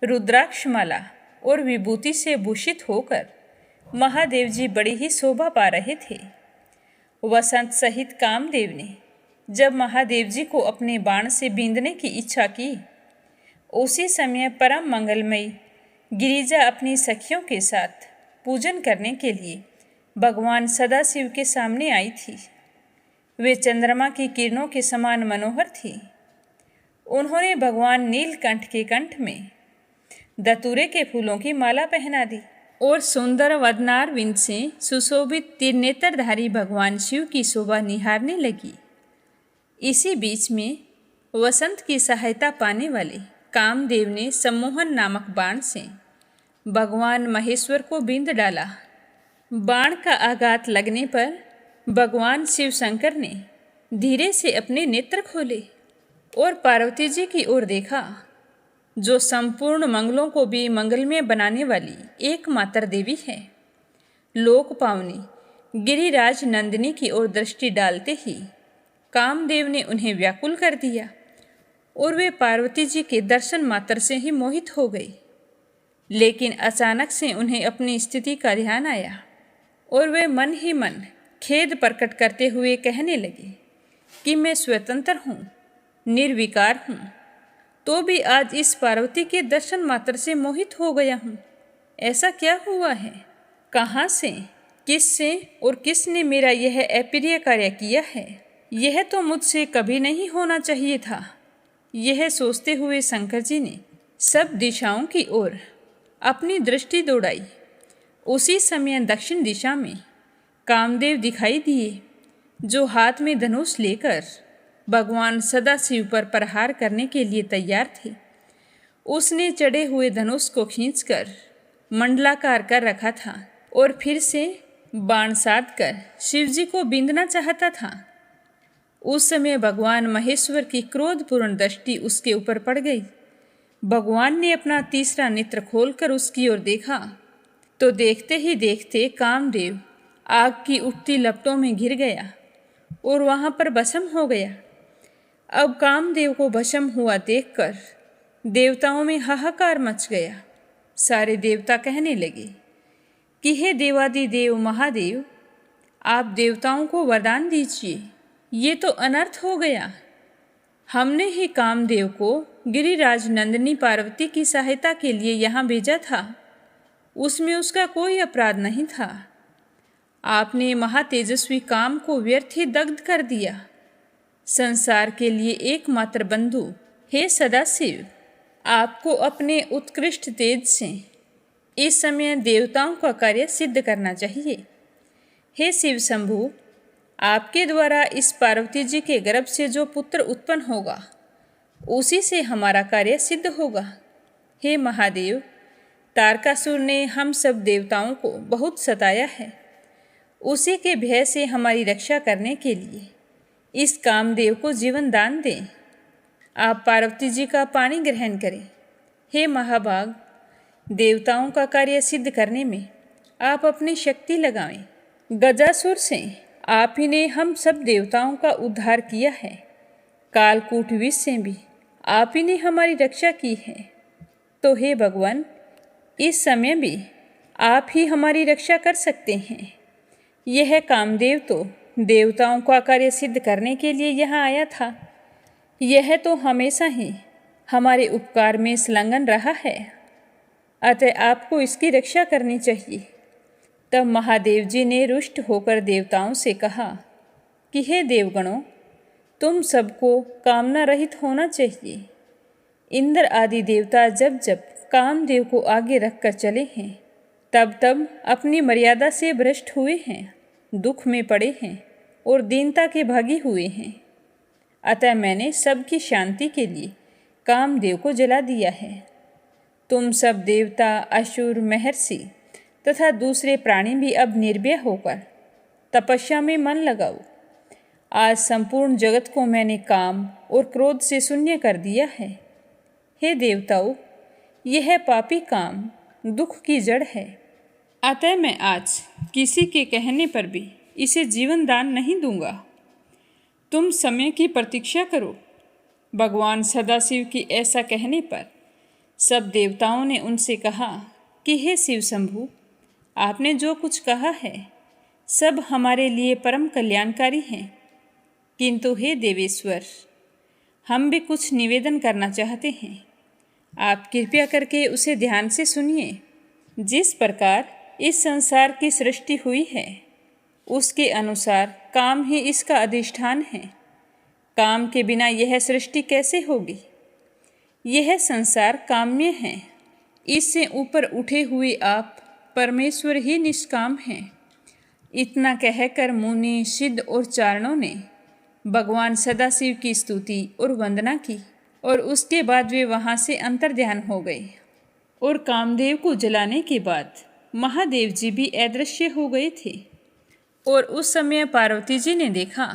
रुद्राक्षमाला और विभूति से भूषित होकर महादेव जी बड़ी ही शोभा पा रहे थे। वसंत सहित कामदेव ने जब महादेव जी को अपने बाण से बींधने की इच्छा की, उसी समय परम मंगलमयी गिरिजा अपनी सखियों के साथ पूजन करने के लिए भगवान सदाशिव के सामने आई थी। वे चंद्रमा की किरणों के समान मनोहर थी। उन्होंने भगवान नीलकंठ के कंठ में दतूरे के फूलों की माला पहना दी और सुंदर वदनारविंद से सुशोभित त्रिनेत्रधारी भगवान शिव की शोभा निहारने लगी। इसी बीच में वसंत की सहायता पाने वाले कामदेव ने सम्मोहन नामक बाण से भगवान महेश्वर को बींध डाला। बाण का आघात लगने पर भगवान शिव शंकर ने धीरे से अपने नेत्र खोले और पार्वती जी की ओर देखा, जो संपूर्ण मंगलों को भी मंगलमय बनाने वाली एकमात्र देवी है। लोक पावनी गिरिराज नंदिनी की ओर दृष्टि डालते ही कामदेव ने उन्हें व्याकुल कर दिया और वे पार्वती जी के दर्शन मात्र से ही मोहित हो गए। लेकिन अचानक से उन्हें अपनी स्थिति का ध्यान आया और वे मन ही मन खेद प्रकट करते हुए कहने लगे कि मैं स्वतंत्र हूँ, निर्विकार हूँ, तो भी आज इस पार्वती के दर्शन मात्र से मोहित हो गया हूँ। ऐसा क्या हुआ है? कहाँ से, किससे और किसने मेरा यह अप्रिय कार्य किया है? यह तो मुझसे कभी नहीं होना चाहिए था। यह सोचते हुए शंकर जी ने सब दिशाओं की ओर अपनी दृष्टि दौड़ाई। उसी समय दक्षिण दिशा में कामदेव दिखाई दिए, जो हाथ में धनुष लेकर भगवान सदाशिव पर प्रहार करने के लिए तैयार थे। उसने चढ़े हुए धनुष को खींचकर मंडलाकार कर रखा था और फिर से बाण साधकर शिवजी को बींधना चाहता था। उस समय भगवान महेश्वर की क्रोधपूर्ण दृष्टि उसके ऊपर पड़ गई। भगवान ने अपना तीसरा नेत्र खोलकर उसकी ओर देखा तो देखते ही देखते कामदेव आग की उठती लपटों में घिर गया और वहां पर भस्म हो गया। अब कामदेव को भस्म हुआ देखकर देवताओं में हाहाकार मच गया। सारे देवता कहने लगे कि हे देवादिदेव महादेव, आप देवताओं को वरदान दीजिए, ये तो अनर्थ हो गया। हमने ही कामदेव को गिरिराज नंदिनी पार्वती की सहायता के लिए यहाँ भेजा था, उसमें उसका कोई अपराध नहीं था। आपने महातेजस्वी काम को व्यर्थ ही दग्ध कर दिया। संसार के लिए एकमात्र बंधु हे सदाशिव, आपको अपने उत्कृष्ट तेज से इस समय देवताओं का कार्य सिद्ध करना चाहिए। हे शिव शंभु, आपके द्वारा इस पार्वती जी के गर्भ से जो पुत्र उत्पन्न होगा उसी से हमारा कार्य सिद्ध होगा। हे महादेव, तारकासुर ने हम सब देवताओं को बहुत सताया है। उसी के भय से हमारी रक्षा करने के लिए इस कामदेव को जीवन दान दें। आप पार्वती जी का पानी ग्रहण करें। हे महाभाग, देवताओं का कार्य सिद्ध करने में आप अपनी शक्ति लगाएं। गजासुर से आप ही ने हम सब देवताओं का उद्धार किया है। कालकूट विष से भी आप ही ने हमारी रक्षा की है। तो हे भगवान, इस समय भी आप ही हमारी रक्षा कर सकते हैं। यह कामदेव तो देवताओं का कार्य सिद्ध करने के लिए यहाँ आया था। यह तो हमेशा ही हमारे उपकार में संलग्न रहा है, अतः आपको इसकी रक्षा करनी चाहिए। तब महादेव जी ने रुष्ट होकर देवताओं से कहा कि हे देवगणों, तुम सबको कामना रहित होना चाहिए। इंद्र आदि देवता जब जब कामदेव को आगे रखकर चले हैं, तब तब अपनी मर्यादा से भ्रष्ट हुए हैं, दुख में पड़े हैं और दीनता के भागी हुए हैं। अतः मैंने सबकी शांति के लिए कामदेव को जला दिया है। तुम सब देवता, असुर, महर्षि तथा दूसरे प्राणी भी अब निर्भय होकर तपस्या में मन लगाओ। आज संपूर्ण जगत को मैंने काम और क्रोध से शून्य कर दिया है। हे देवताओं, यह पापी काम दुख की जड़ है, अतः मैं आज किसी के कहने पर भी इसे जीवन दान नहीं दूंगा। तुम समय की प्रतीक्षा करो। भगवान सदाशिव की ऐसा कहने पर सब देवताओं ने उनसे कहा कि हे शिव शंभु, आपने जो कुछ कहा है सब हमारे लिए परम कल्याणकारी है। किंतु हे देवेश्वर, हम भी कुछ निवेदन करना चाहते हैं। आप कृपया करके उसे ध्यान से सुनिए। जिस प्रकार इस संसार की सृष्टि हुई है, उसके अनुसार काम ही इसका अधिष्ठान है। काम के बिना यह सृष्टि कैसे होगी? यह संसार काम्य है। इससे ऊपर उठे हुए आप परमेश्वर ही निष्काम हैं। इतना कहकर मुनि, सिद्ध और चारणों ने भगवान सदाशिव की स्तुति और वंदना की और उसके बाद वे वहाँ से अंतर्ध्यान हो गए। और कामदेव को जलाने के बाद महादेव जी भी अदृश्य हो गए थे। और उस समय पार्वती जी ने देखा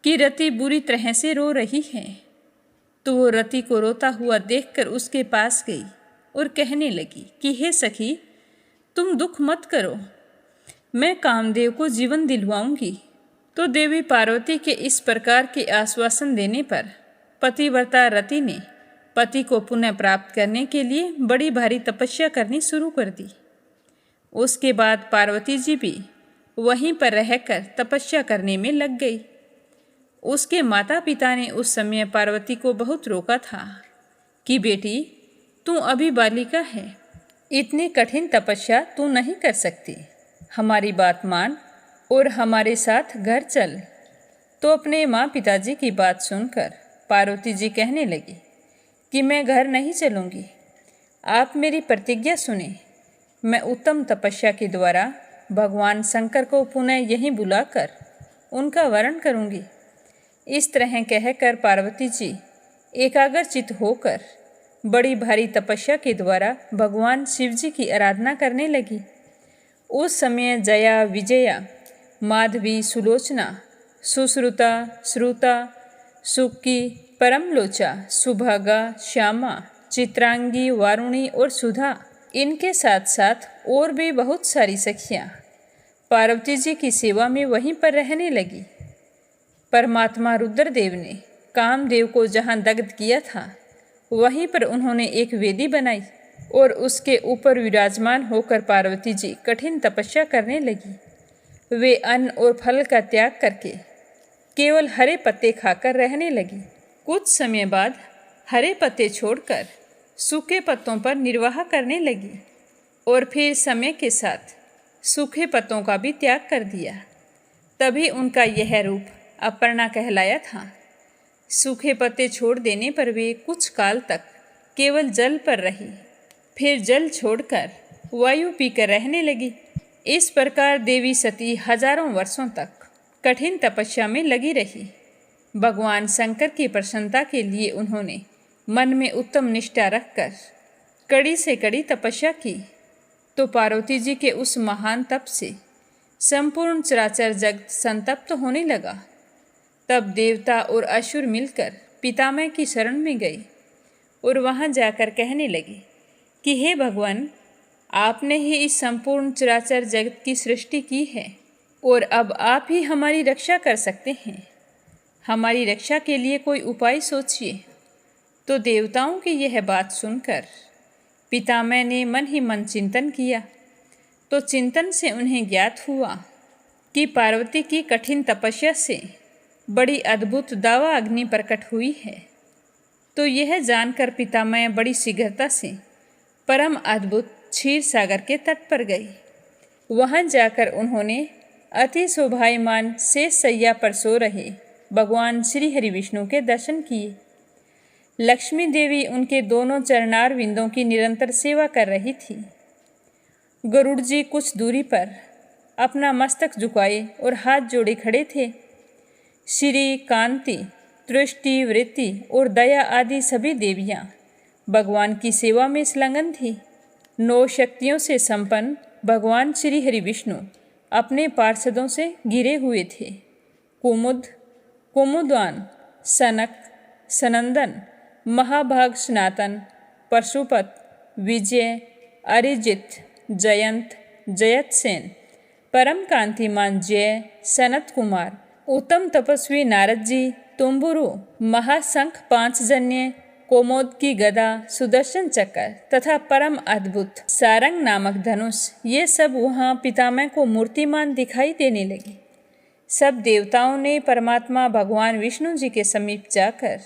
कि रति बुरी तरह से रो रही है, तो वो रति को रोता हुआ देखकर उसके पास गई और कहने लगी कि हे सखी, तुम दुख मत करो, मैं कामदेव को जीवन दिलवाऊंगी। तो देवी पार्वती के इस प्रकार के आश्वासन देने पर पतिव्रता रति ने पति को पुनः प्राप्त करने के लिए बड़ी भारी तपस्या करनी शुरू कर दी। उसके बाद पार्वती जी भी वहीं पर रहकर तपस्या करने में लग गई। उसके माता पिता ने उस समय पार्वती को बहुत रोका था कि बेटी, तू अभी बालिका है, इतनी कठिन तपस्या तू नहीं कर सकती। हमारी बात मान और हमारे साथ घर चल। तो अपने माँ पिताजी की बात सुनकर पार्वती जी कहने लगी कि मैं घर नहीं चलूँगी। आप मेरी प्रतिज्ञा सुने। मैं उत्तम तपस्या के द्वारा भगवान शंकर को पुनः यहीं बुलाकर उनका वरण करूँगी। इस तरह कहकर पार्वती जी एकाग्रचित होकर बड़ी भारी तपस्या के द्वारा भगवान शिव जी की आराधना करने लगी। उस समय जया, विजया, माधवी, सुलोचना, सुश्रुता, श्रुता, सुक्की, परमलोचा, सुभागा, श्यामा, चित्रांगी, वारुणी और सुधा, इनके साथ साथ और भी बहुत सारी सखियाँ पार्वती जी की सेवा में वहीं पर रहने लगी। परमात्मा रुद्रदेव ने कामदेव को जहाँ दग्ध किया था वहीं पर उन्होंने एक वेदी बनाई और उसके ऊपर विराजमान होकर पार्वती जी कठिन तपस्या करने लगी। वे अन्न और फल का त्याग करके केवल हरे पत्ते खाकर रहने लगी। कुछ समय बाद हरे पत्ते छोड़कर सूखे पत्तों पर निर्वाह करने लगी और फिर समय के साथ सूखे पत्तों का भी त्याग कर दिया। तभी उनका यह रूप अपर्णा कहलाया था। सूखे पत्ते छोड़ देने पर वे कुछ काल तक केवल जल पर रही, फिर जल छोड़कर वायु पीकर रहने लगी। इस प्रकार देवी सती हजारों वर्षों तक कठिन तपस्या में लगी रही। भगवान शंकर की प्रसन्नता के लिए उन्होंने मन में उत्तम निष्ठा रखकर कड़ी से कड़ी तपस्या की। तो पार्वती जी के उस महान तप से संपूर्ण चराचर जगत संतप्त होने लगा। तब देवता और असुर मिलकर पितामह की शरण में गए और वहां जाकर कहने लगे कि हे भगवान, आपने ही इस संपूर्ण चराचर जगत की सृष्टि की है और अब आप ही हमारी रक्षा कर सकते हैं। हमारी रक्षा के लिए कोई उपाय सोचिए। तो देवताओं की यह बात सुनकर पितामह ने मन ही मन चिंतन किया। तो चिंतन से उन्हें ज्ञात हुआ कि पार्वती की कठिन तपस्या से बड़ी अद्भुत दावा अग्नि प्रकट हुई है। तो यह जानकर पितामह बड़ी शीघ्रता से परम अद्भुत क्षीर सागर के तट पर गई। वहां जाकर उन्होंने अति शोभायमान शेष सैया पर सो रहे भगवान श्री हरि विष्णु के दर्शन किए। लक्ष्मी देवी उनके दोनों चरणार विंदों की निरंतर सेवा कर रही थी। गरुड़ जी कुछ दूरी पर अपना मस्तक झुकाए और हाथ जोड़े खड़े थे। श्री, कांति, दृष्टि, वृत्ति और दया आदि सभी देवियां भगवान की सेवा में संलग्न थी। 9 शक्तियों से संपन्न भगवान श्री हरि विष्णु अपने पार्षदों से घिरे हुए थे। कुमुद, कुमुदवान, सनक, सनंदन, महाभाग, सनातन, परशुपत, विजय, अरिजित, जयंत, जयतसेन, परम कांतिमान जय, सनत कुमार, उत्तम तपस्वी नारद जी, तुम्बुरु, महाशंख 5 जन्य, कोमोद की गदा, सुदर्शन चक्र तथा परम अद्भुत सारंग नामक धनुष, ये सब वहाँ पितामह को मूर्तिमान दिखाई देने लगे। सब देवताओं ने परमात्मा भगवान विष्णु जी के समीप जाकर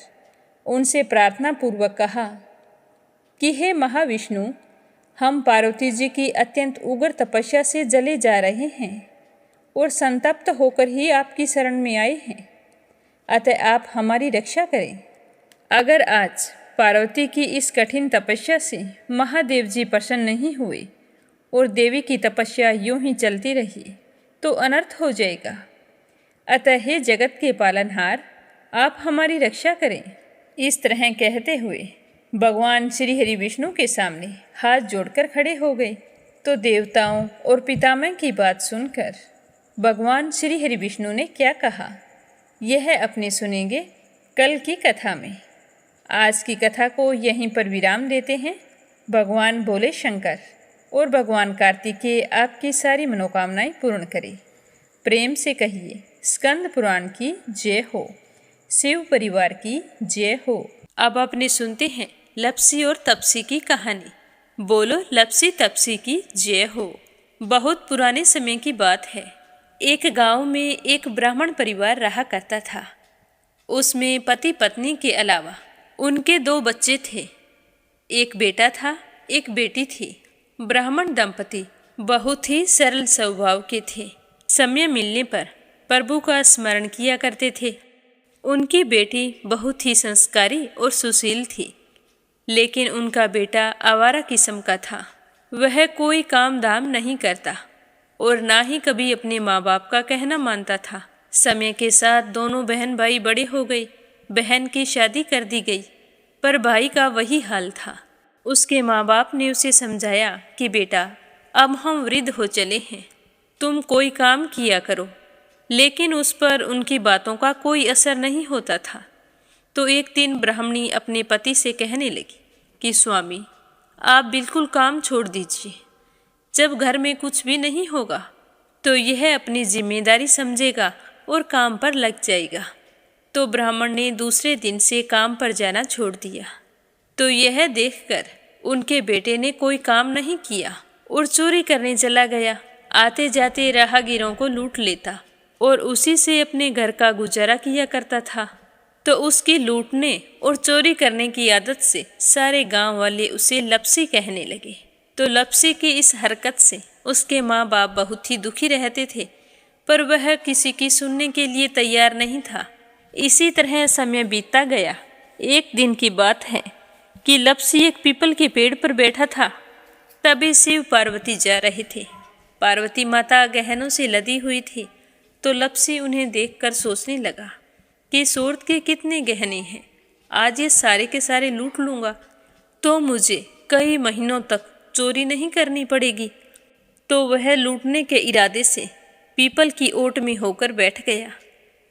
उनसे प्रार्थना पूर्वक कहा कि हे महाविष्णु, हम पार्वती जी की अत्यंत उग्र तपस्या से जले जा रहे हैं और संतप्त होकर ही आपकी शरण में आए हैं, अतः आप हमारी रक्षा करें। अगर आज पार्वती की इस कठिन तपस्या से महादेव जी प्रसन्न नहीं हुए और देवी की तपस्या यूं ही चलती रही तो अनर्थ हो जाएगा। अतः हे जगत के पालनहार, आप हमारी रक्षा करें। इस तरह कहते हुए भगवान श्री हरि विष्णु के सामने हाथ जोड़कर खड़े हो गए। तो देवताओं और पितामह की बात सुनकर भगवान श्री हरि विष्णु ने क्या कहा, यह अपने सुनेंगे कल की कथा में। आज की कथा को यहीं पर विराम देते हैं। भगवान भोले शंकर और भगवान कार्तिकेय आपकी सारी मनोकामनाएं पूर्ण करें। प्रेम से कहिए स्कंद पुराण की जय हो, शिव परिवार की जय हो। अब अपने सुनते हैं लपसी और तपसी की कहानी। बोलो लपसी तपसी की जय हो। बहुत पुराने समय की बात है। एक गांव में एक ब्राह्मण परिवार रहा करता था। उसमें पति पत्नी के अलावा उनके 2 बच्चे थे। एक बेटा था, एक बेटी थी। ब्राह्मण दंपति बहुत ही सरल स्वभाव के थे। समय मिलने पर प्रभु का स्मरण किया करते थे। उनकी बेटी बहुत ही संस्कारी और सुशील थी। लेकिन उनका बेटा आवारा किस्म का था। वह कोई काम धाम नहीं करता और ना ही कभी अपने माँ बाप का कहना मानता था। समय के साथ दोनों बहन भाई बड़े हो गए। बहन की शादी कर दी गई, पर भाई का वही हाल था। उसके माँ बाप ने उसे समझाया कि बेटा, अब हम वृद्ध हो चले हैं, तुम कोई काम किया करो, लेकिन उस पर उनकी बातों का कोई असर नहीं होता था। तो एक दिन ब्राह्मणी अपने पति से कहने लगी कि स्वामी, आप बिल्कुल काम छोड़ दीजिए। जब घर में कुछ भी नहीं होगा तो यह अपनी जिम्मेदारी समझेगा और काम पर लग जाएगा। तो ब्राह्मण ने दूसरे दिन से काम पर जाना छोड़ दिया। तो यह देखकर उनके बेटे ने कोई काम नहीं किया और चोरी करने चला गया। आते जाते राहगीरों को लूट लेता और उसी से अपने घर का गुजारा किया करता था। तो उसकी लूटने और चोरी करने की आदत से सारे गांव वाले उसे लपसी कहने लगे। तो लपसी की इस हरकत से उसके माँ बाप बहुत ही दुखी रहते थे, पर वह किसी की सुनने के लिए तैयार नहीं था। इसी तरह समय बीतता गया। एक दिन की बात है कि लपसी एक पीपल के पेड़ पर बैठा था। तभी शिव पार्वती जा रहे थे। पार्वती माता गहनों से लदी हुई थी। तो लपसी उन्हें देखकर सोचने लगा कि सूरत के कितने गहने हैं, आज ये सारे के सारे लूट लूँगा तो मुझे कई महीनों तक चोरी नहीं करनी पड़ेगी। तो वह लूटने के इरादे से पीपल की ओट में होकर बैठ गया।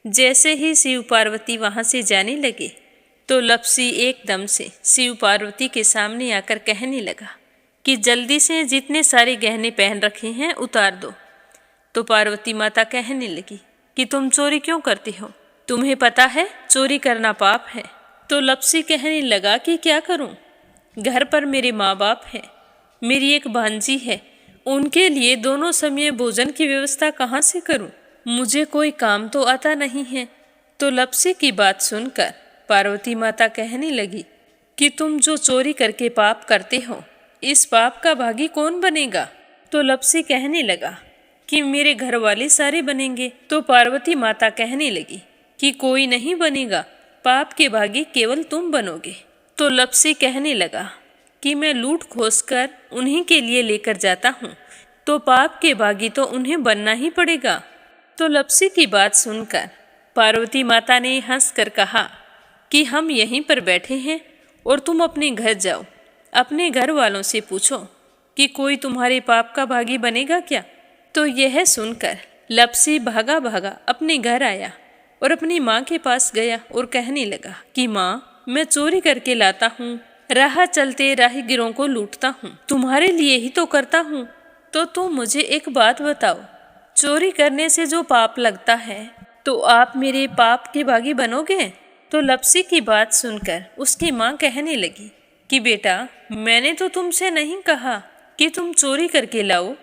जैसे ही शिव पार्वती वहाँ से जाने लगे तो लपसी एकदम से शिव पार्वती के सामने आकर कहने लगा कि जल्दी से जितने सारे गहने पहन रखे हैं उतार दो। तो पार्वती माता कहने लगी कि तुम चोरी क्यों करती हो, तुम्हें पता है चोरी करना पाप है। तो लपसी कहने लगा कि क्या करूं, घर पर मेरे माँ बाप हैं, मेरी एक भांजी है, उनके लिए दोनों समय भोजन की व्यवस्था कहाँ से करूं, मुझे कोई काम तो आता नहीं है। तो लपसी की बात सुनकर पार्वती माता कहने लगी कि तुम जो चोरी करके पाप करते हो, इस पाप का भागी कौन बनेगा। तो लपसी कहने लगा कि मेरे घर वाले सारे बनेंगे। तो पार्वती माता कहने लगी कि कोई नहीं बनेगा, पाप के भागी केवल तुम बनोगे। तो लपसी कहने लगा कि मैं लूट खोस कर उन्हीं के लिए लेकर जाता हूँ, तो पाप के भागी तो उन्हें बनना ही पड़ेगा। तो लपसी की बात सुनकर पार्वती माता ने हंसकर कहा कि हम यहीं पर बैठे हैं और तुम अपने घर जाओ, अपने घर वालों से पूछो कि कोई तुम्हारे पाप का भागी बनेगा क्या। तो यह सुनकर लपसी भागा भागा अपने घर आया और अपनी माँ के पास गया और कहने लगा कि माँ, मैं चोरी करके लाता हूँ, राह चलते राहगीरों को लूटता हूँ, तुम्हारे लिए ही तो करता हूँ। तो तुम मुझे एक बात बताओ, चोरी करने से जो पाप लगता है तो आप मेरे पाप के भागी बनोगे। तो लपसी की बात सुनकर उसकी माँ कहने लगी कि बेटा, मैंने तो तुमसे नहीं कहा कि तुम चोरी करके लाओ,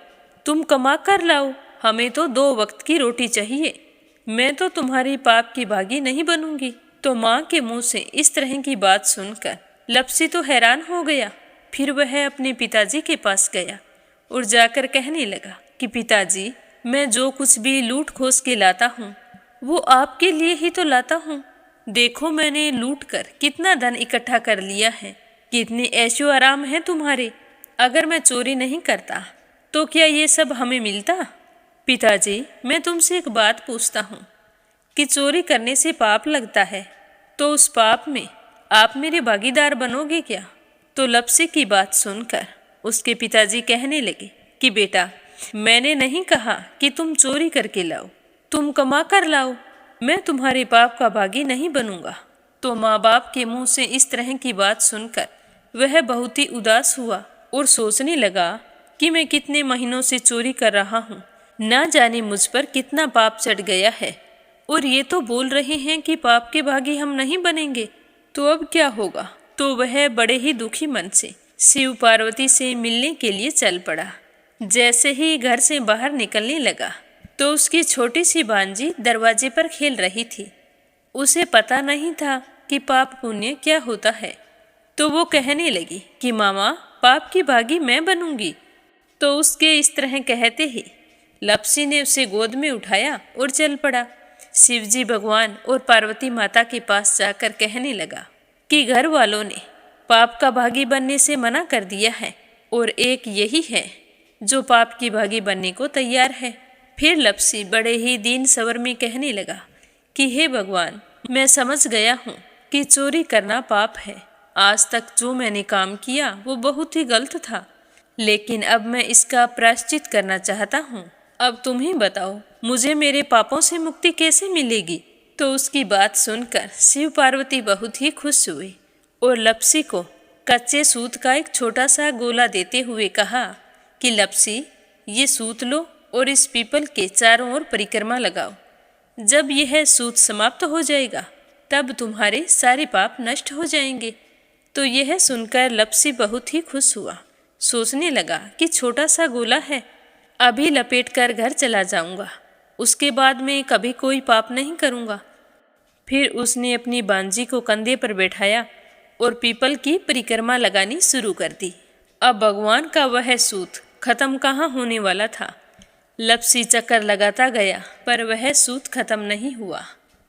तुम कमा कर लाओ, हमें तो 2 वक्त की रोटी चाहिए, मैं तो तुम्हारी पाप की भागी नहीं बनूंगी। तो माँ के मुंह से इस तरह की बात सुनकर लपसी तो हैरान हो गया। फिर वह अपने पिताजी के पास गया और जाकर कहने लगा कि पिताजी, मैं जो कुछ भी लूट खोस के लाता हूँ वो आपके लिए ही तो लाता हूँ। देखो मैंने लूट कर कितना धन इकट्ठा कर लिया है, कितने ऐशो आराम है तुम्हारे। अगर मैं चोरी नहीं करता तो क्या ये सब हमें मिलता। पिताजी, मैं तुमसे एक बात पूछता हूँ कि चोरी करने से पाप लगता है, तो उस पाप में आप मेरे भागीदार बनोगे क्या। तो लपसी की बात सुनकर उसके पिताजी कहने लगे कि बेटा, मैंने नहीं कहा कि तुम चोरी करके लाओ, तुम कमा कर लाओ, मैं तुम्हारे पाप का भागी नहीं बनूंगा। तो माँ बाप के मुंह से इस तरह की बात सुनकर वह बहुत ही उदास हुआ और सोचने लगा कि मैं कितने महीनों से चोरी कर रहा हूँ, ना जाने मुझ पर कितना पाप चढ़ गया है, और ये तो बोल रहे हैं कि पाप के भागी हम नहीं बनेंगे, तो अब क्या होगा। तो वह बड़े ही दुखी मन से शिव पार्वती से मिलने के लिए चल पड़ा। जैसे ही घर से बाहर निकलने लगा तो उसकी छोटी सी भांजी दरवाजे पर खेल रही थी। उसे पता नहीं था कि पाप पुण्य क्या होता है। तो वो कहने लगी कि मामा, पाप की भागी मैं बनूंगी। तो उसके इस तरह कहते ही लपसी ने उसे गोद में उठाया और चल पड़ा। शिवजी भगवान और पार्वती माता के पास जाकर कहने लगा कि घर वालों ने पाप का भागी बनने से मना कर दिया है और एक यही है जो पाप की भागी बनने को तैयार है। फिर लप्सी बड़े ही दीन स्वर में कहने लगा कि हे भगवान, मैं समझ गया हूँ कि चोरी करना पाप है। आज तक जो मैंने काम किया वो बहुत ही गलत था, लेकिन अब मैं इसका प्रायश्चित करना चाहता हूँ। अब तुम ही बताओ, मुझे मेरे पापों से मुक्ति कैसे मिलेगी? तो उसकी बात सुनकर शिव पार्वती बहुत ही खुश हुए और लप्सी को कच्चे सूत का एक छोटा सा गोला देते हुए कहा कि लप्सी, ये सूत लो और इस पीपल के चारों ओर परिक्रमा लगाओ। जब यह सूत समाप्त हो जाएगा तब तुम्हारे सारे पाप नष्ट हो जाएंगे। तो यह सुनकर लप्सी बहुत ही खुश हुआ। सोचने लगा कि छोटा सा गोला है, अभी लपेट कर घर चला जाऊंगा, उसके बाद में कभी कोई पाप नहीं करूंगा। फिर उसने अपनी बांजी को कंधे पर बैठाया और पीपल की परिक्रमा लगानी शुरू कर दी। अब भगवान का वह सूत खत्म कहाँ होने वाला था। लप्सी चक्कर लगाता गया पर वह सूत खत्म नहीं हुआ।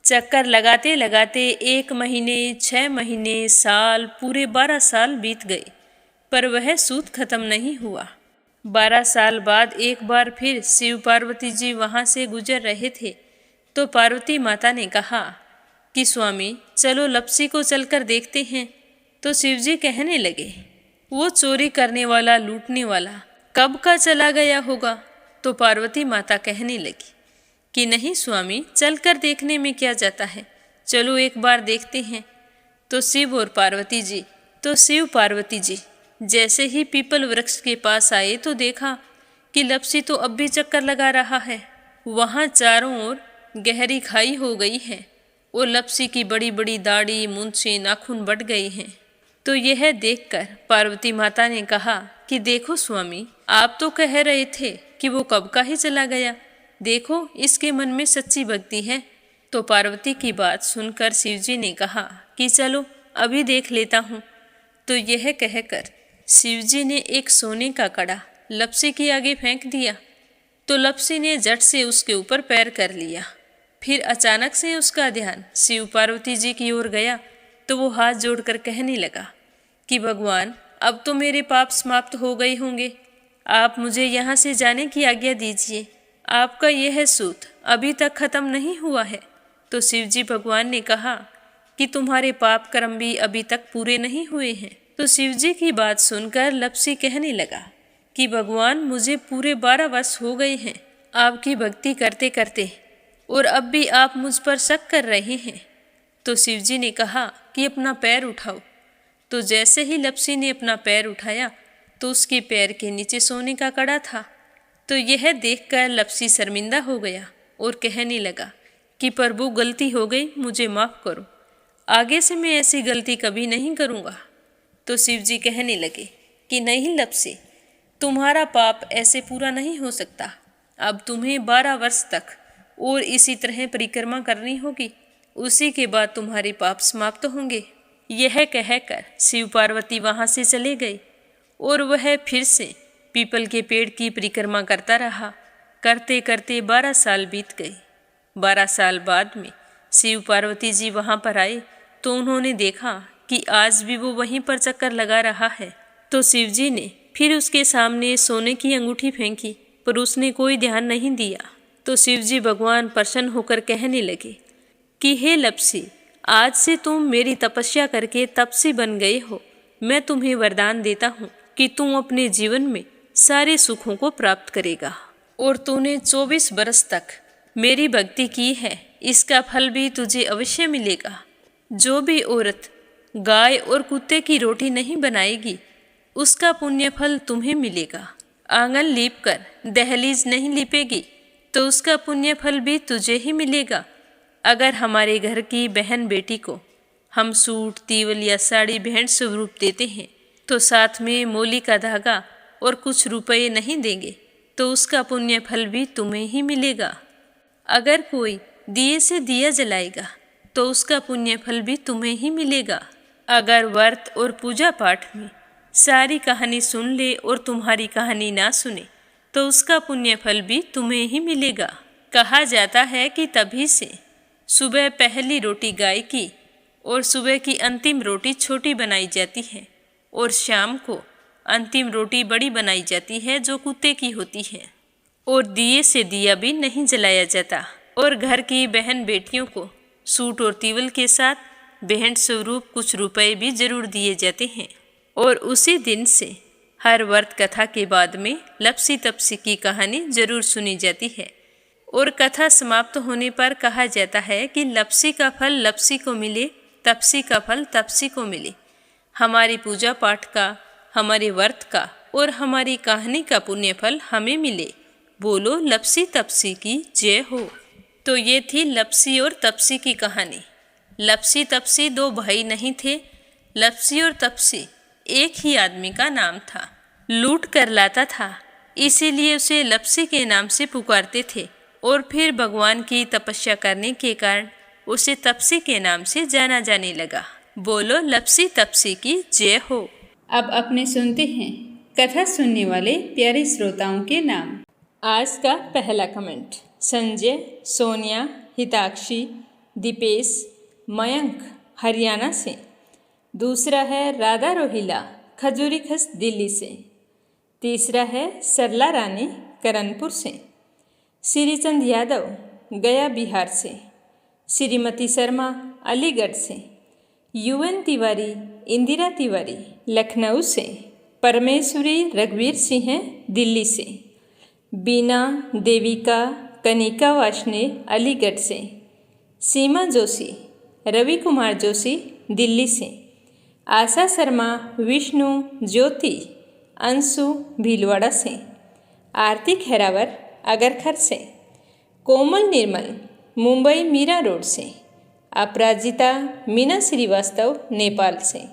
चक्कर लगाते लगाते 1 महीने, 6 महीने, साल, पूरे 12 साल बीत गए पर वह सूत खत्म नहीं हुआ। 12 साल बाद एक बार फिर शिव पार्वती जी वहाँ से गुजर रहे थे तो पार्वती माता ने कहा कि स्वामी, चलो लप्सी को चलकर देखते हैं। तो शिव जी कहने लगे, वो चोरी करने वाला, लूटने वाला कब का चला गया होगा? तो पार्वती माता कहने लगी कि नहीं स्वामी, चलकर देखने में क्या जाता है, चलो एक बार देखते हैं। तो शिव पार्वती जी जैसे ही पीपल वृक्ष के पास आए तो देखा कि लप्सी तो अब भी चक्कर लगा रहा है। वहाँ चारों ओर गहरी खाई हो गई है और लप्सी की बड़ी बड़ी दाढ़ी, मूंछें, नाखून बढ़ गए हैं। तो यह देखकर पार्वती माता ने कहा कि देखो स्वामी, आप तो कह रहे थे कि वो कब का ही चला गया, देखो इसके मन में सच्ची भक्ति है। तो पार्वती की बात सुनकर शिवजी ने कहा कि चलो अभी देख लेता हूँ। तो यह कहकर शिवजी ने एक सोने का कड़ा लप्सी के आगे फेंक दिया। तो लप्सी ने झट से उसके ऊपर पैर कर लिया। फिर अचानक से उसका ध्यान शिव पार्वती जी की ओर गया तो वो हाथ जोड़कर कहने लगा कि भगवान, अब तो मेरे पाप समाप्त हो गए होंगे, आप मुझे यहाँ से जाने की आज्ञा दीजिए। आपका यह सूत अभी तक खत्म नहीं हुआ है। तो शिवजी भगवान ने कहा कि तुम्हारे पाप कर्म भी अभी तक पूरे नहीं हुए हैं। तो शिवजी की बात सुनकर लप्सी कहने लगा कि भगवान, मुझे पूरे 12 वर्ष हो गए हैं आपकी भक्ति करते करते, और अब भी आप मुझ पर शक कर रहे हैं। तो शिवजी ने कहा कि अपना पैर उठाओ। तो जैसे ही लप्सी ने अपना पैर उठाया तो उसके पैर के नीचे सोने का कड़ा था। तो यह देखकर लप्सी शर्मिंदा हो गया और कहने लगा कि प्रभु, गलती हो गई, मुझे माफ़ करो, आगे से मैं ऐसी गलती कभी नहीं करूँगा। तो शिवजी कहने लगे कि नहीं लप्सी, तुम्हारा पाप ऐसे पूरा नहीं हो सकता। अब तुम्हें 12 वर्ष तक और इसी तरह परिक्रमा करनी होगी, उसी के बाद तुम्हारे पाप समाप्त होंगे। यह कहकर शिव पार्वती वहाँ से चले गए और वह फिर से पीपल के पेड़ की परिक्रमा करता रहा। करते करते 12 साल बीत गए। 12 साल बाद में शिव पार्वती जी वहाँ पर आए तो उन्होंने देखा कि आज भी वो वहीं पर चक्कर लगा रहा है। तो शिव जी ने फिर उसके सामने सोने की अंगूठी फेंकी पर उसने कोई ध्यान नहीं दिया। तो शिव जी भगवान प्रसन्न होकर कहने लगे कि हे लप्सी, आज से तुम मेरी तपस्या करके तपसी बन गए हो। मैं तुम्हें वरदान देता हूँ कि तुम अपने जीवन में सारे सुखों को प्राप्त करेगा। और तूने 24 बरस तक मेरी भक्ति की है, इसका फल भी तुझे अवश्य मिलेगा। जो भी औरत गाय और कुत्ते की रोटी नहीं बनाएगी, उसका पुण्य फल तुम्हें मिलेगा। आंगन लीप कर दहलीज नहीं लीपेगी तो उसका पुण्य फल भी तुझे ही मिलेगा। अगर हमारे घर की बहन बेटी को हम सूट, तीवल या साड़ी भेंट स्वरूप देते हैं तो साथ में मोली का धागा और कुछ रुपए नहीं देंगे तो उसका पुण्य फल भी तुम्हें ही मिलेगा। अगर कोई दिए से दिया जलाएगा तो उसका पुण्य फल भी तुम्हें ही मिलेगा। अगर व्रत और पूजा पाठ में सारी कहानी सुन ले और तुम्हारी कहानी ना सुने तो उसका पुण्य फल भी तुम्हें ही मिलेगा। कहा जाता है कि तभी से सुबह पहली रोटी गाय की और सुबह की अंतिम रोटी छोटी बनाई जाती है और शाम को अंतिम रोटी बड़ी बनाई जाती है जो कुत्ते की होती है। और दिए से दिया भी नहीं जलाया जाता। और घर की बहन बेटियों को सूट और तीवल के साथ भेंट स्वरूप कुछ रुपए भी जरूर दिए जाते हैं। और उसी दिन से हर व्रत कथा के बाद में लपसी तपसी की कहानी जरूर सुनी जाती है। और कथा समाप्त होने पर कहा जाता है कि लपसी का फल लपसी को मिले, तपसी का फल तपसी को मिले। हमारी पूजा पाठ का, हमारे व्रत का और हमारी कहानी का पुण्य फल हमें मिले। बोलो लपसी तपसी की जय हो। तो ये थी लपसी और तपसी की कहानी। लपसी तपसी दो भाई नहीं थे। लपसी और तपसी एक ही आदमी का नाम था। लूट कर लाता था, इसीलिए उसे लपसी के नाम से पुकारते थे। और फिर भगवान की तपस्या करने के कारण उसे तपसी के नाम से जाना जाने लगा। बोलो लपसी तपसी की जय हो। अब अपने सुनते हैं कथा सुनने वाले प्यारे श्रोताओं के नाम। आज का पहला कमेंट संजय, सोनिया, हिताक्षी, दीपेश, मयंक हरियाणा से। दूसरा है राधा रोहिला खजूरी खस दिल्ली से। तीसरा है सरला रानी करणपुर से। श्रीचंद यादव गया बिहार से। श्रीमती शर्मा अलीगढ़ से। यूएन तिवारी इंदिरा तिवारी लखनऊ से। परमेश्वरी रघुवीर सिंह दिल्ली से। बीना देविका कनिका वाशने अलीगढ़ से। सीमा जोशी रवि कुमार जोशी दिल्ली से। आशा शर्मा विष्णु ज्योति अंशु भीलवाड़ा से। आरती खैरावर अगरखर से। कोमल निर्मल मुंबई मीरा रोड से। अपराजिता मीना श्रीवास्तव नेपाल से।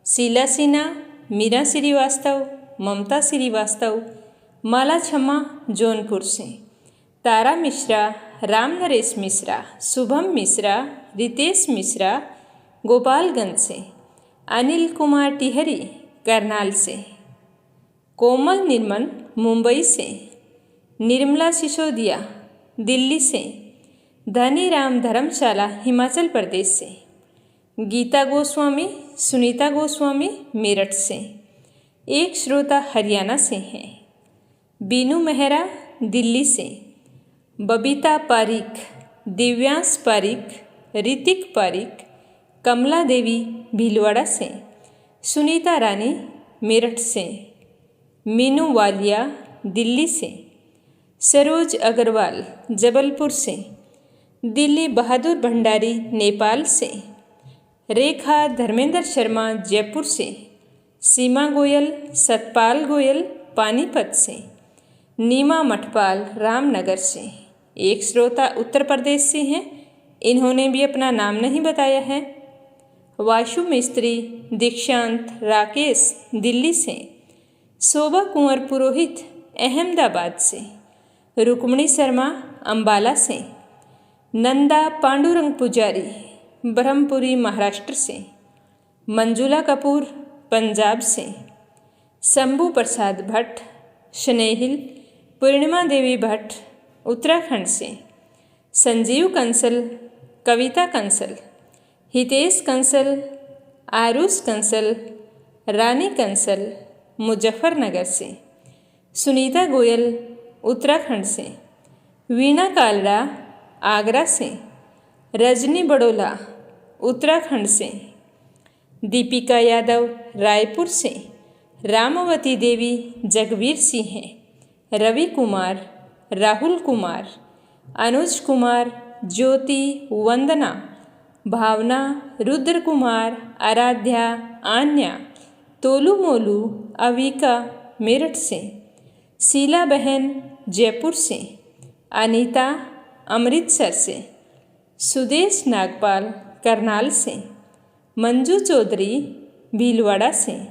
शीला सिन्हा मीरा श्रीवास्तव ममता श्रीवास्तव माला छम्मा जौनपुर से। तारा मिश्रा राम नरेश मिश्रा शुभम मिश्रा रितेश मिश्रा गोपालगंज से। अनिल कुमार टिहरी करनाल से। कोमल निर्मल मुंबई से। निर्मला सिसोदिया दिल्ली से। धनीराम धर्मशाला हिमाचल प्रदेश से। गीता गोस्वामी सुनीता गोस्वामी मेरठ से। एक श्रोता हरियाणा से हैं। बीनू मेहरा दिल्ली से। बबीता पारिक, दिव्यांश पारिक, ऋतिक पारिक, कमला देवी भीलवाड़ा से। सुनीता रानी मेरठ से। मीनू वालिया दिल्ली से। सरोज अग्रवाल जबलपुर से। दिल्ली बहादुर भंडारी नेपाल से। रेखा धर्मेंद्र शर्मा जयपुर से। सीमा गोयल सतपाल गोयल पानीपत से। नीमा मठपाल रामनगर से। एक श्रोता उत्तर प्रदेश से हैं, इन्होंने भी अपना नाम नहीं बताया है। वाशु मिस्त्री दीक्षांत राकेश दिल्ली से। शोभा कुंवर पुरोहित अहमदाबाद से। रुक्मणी शर्मा अंबाला से। नंदा पांडुरंग पुजारी ब्रह्मपुरी महाराष्ट्र से। मंजुला कपूर पंजाब से। शंभू प्रसाद भट्ट स्नेहिल। पूर्णिमा देवी भट्ट उत्तराखंड से। संजीव कंसल कविता कंसल हितेश कंसल आरुष कंसल रानी कंसल मुजफ्फरनगर से। सुनीता गोयल उत्तराखंड से। वीणा कालरा आगरा से। रजनी बड़ोला उत्तराखंड से। दीपिका यादव रायपुर से। रामवती देवी जगवीर सिंह रवि कुमार राहुल कुमार अनुज कुमार ज्योति वंदना भावना रुद्र कुमार आराध्या आन्या तोलू मोलू अविका मेरठ से। शीला बहन जयपुर से। अनीता अमृतसर से। सुदेश नागपाल करनाल से। मंजू चौधरी भीलवाड़ा से।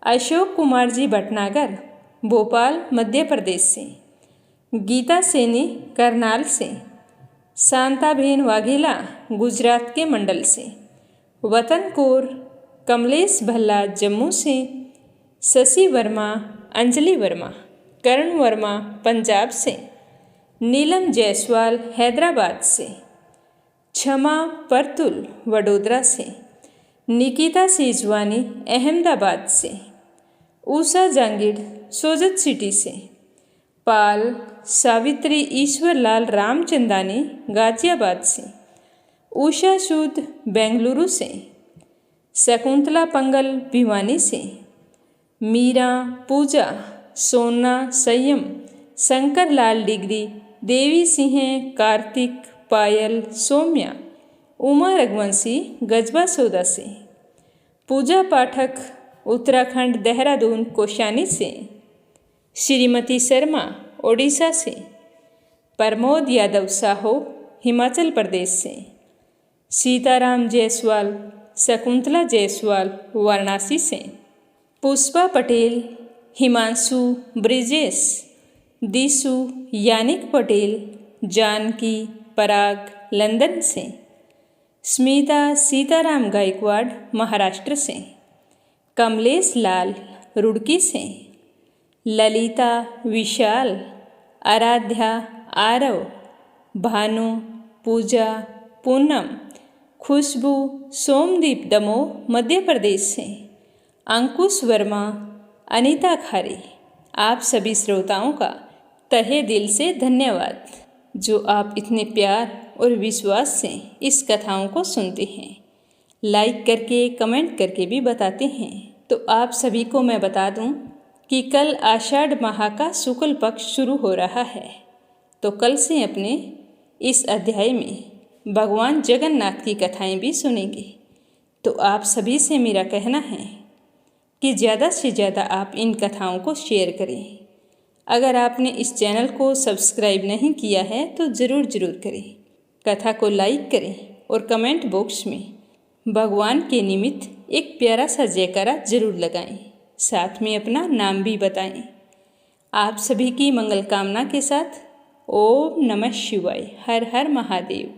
अशोक कुमार जी भटनागर भोपाल मध्य प्रदेश से। गीता सैनी करनाल से। शांताबेन वाघेला गुजरात के मंडल से। वतन कौर कमलेश भल्ला जम्मू से। शशि वर्मा अंजलि वर्मा करण वर्मा पंजाब से। नीलम जायसवाल हैदराबाद से। क्षमा परतुल वडोदरा से, निकिता सेजवानी अहमदाबाद से, उषा जांगिड़ सोजत सिटी से, पाल सावित्री ईश्वरलाल रामचंदानी गाजियाबाद से, उषा सूद बेंगलुरु से, शकुंतला पंगल भिवानी से, मीरा पूजा सोना संयम शंकर लाल डिग्री, देवी सिंह कार्तिक पायल सौम्या, उमा रघुवंशी गजबा सौदा से, पूजा पाठक उत्तराखंड देहरादून कोशानी से, श्रीमती शर्मा ओडिशा से, प्रमोद यादव साहो हिमाचल प्रदेश से, सीताराम जायसवाल शकुंतला जायसवाल वाराणसी से, पुष्पा पटेल हिमांशु ब्रिजेश, दिशु यानिक पटेल जानकी पराग लंदन से, स्मिता सीताराम गायकवाड़ महाराष्ट्र से, कमलेश लाल रुड़की से, ललिता विशाल, आराध्या आरव, भानु पूजा पूनम, खुशबू सोमदीप दमोह मध्य प्रदेश से, अंकुश वर्मा अनीता खारी। आप सभी श्रोताओं का तहे दिल से धन्यवाद जो आप इतने प्यार और विश्वास से इस कथाओं को सुनते हैं, लाइक करके कमेंट करके भी बताते हैं। तो आप सभी को मैं बता दूं कि कल आषाढ़ माह का शुक्ल पक्ष शुरू हो रहा है, तो कल से अपने इस अध्याय में भगवान जगन्नाथ की कथाएं भी सुनेंगे। तो आप सभी से मेरा कहना है कि ज़्यादा से ज़्यादा आप इन कथाओं को शेयर करें। अगर आपने इस चैनल को सब्सक्राइब नहीं किया है तो ज़रूर करें, कथा को लाइक करें और कमेंट बॉक्स में भगवान के निमित्त एक प्यारा सा जयकारा जरूर लगाएं, साथ में अपना नाम भी बताएं। आप सभी की मंगल कामना के साथ ओम नमः शिवाय, हर हर महादेव।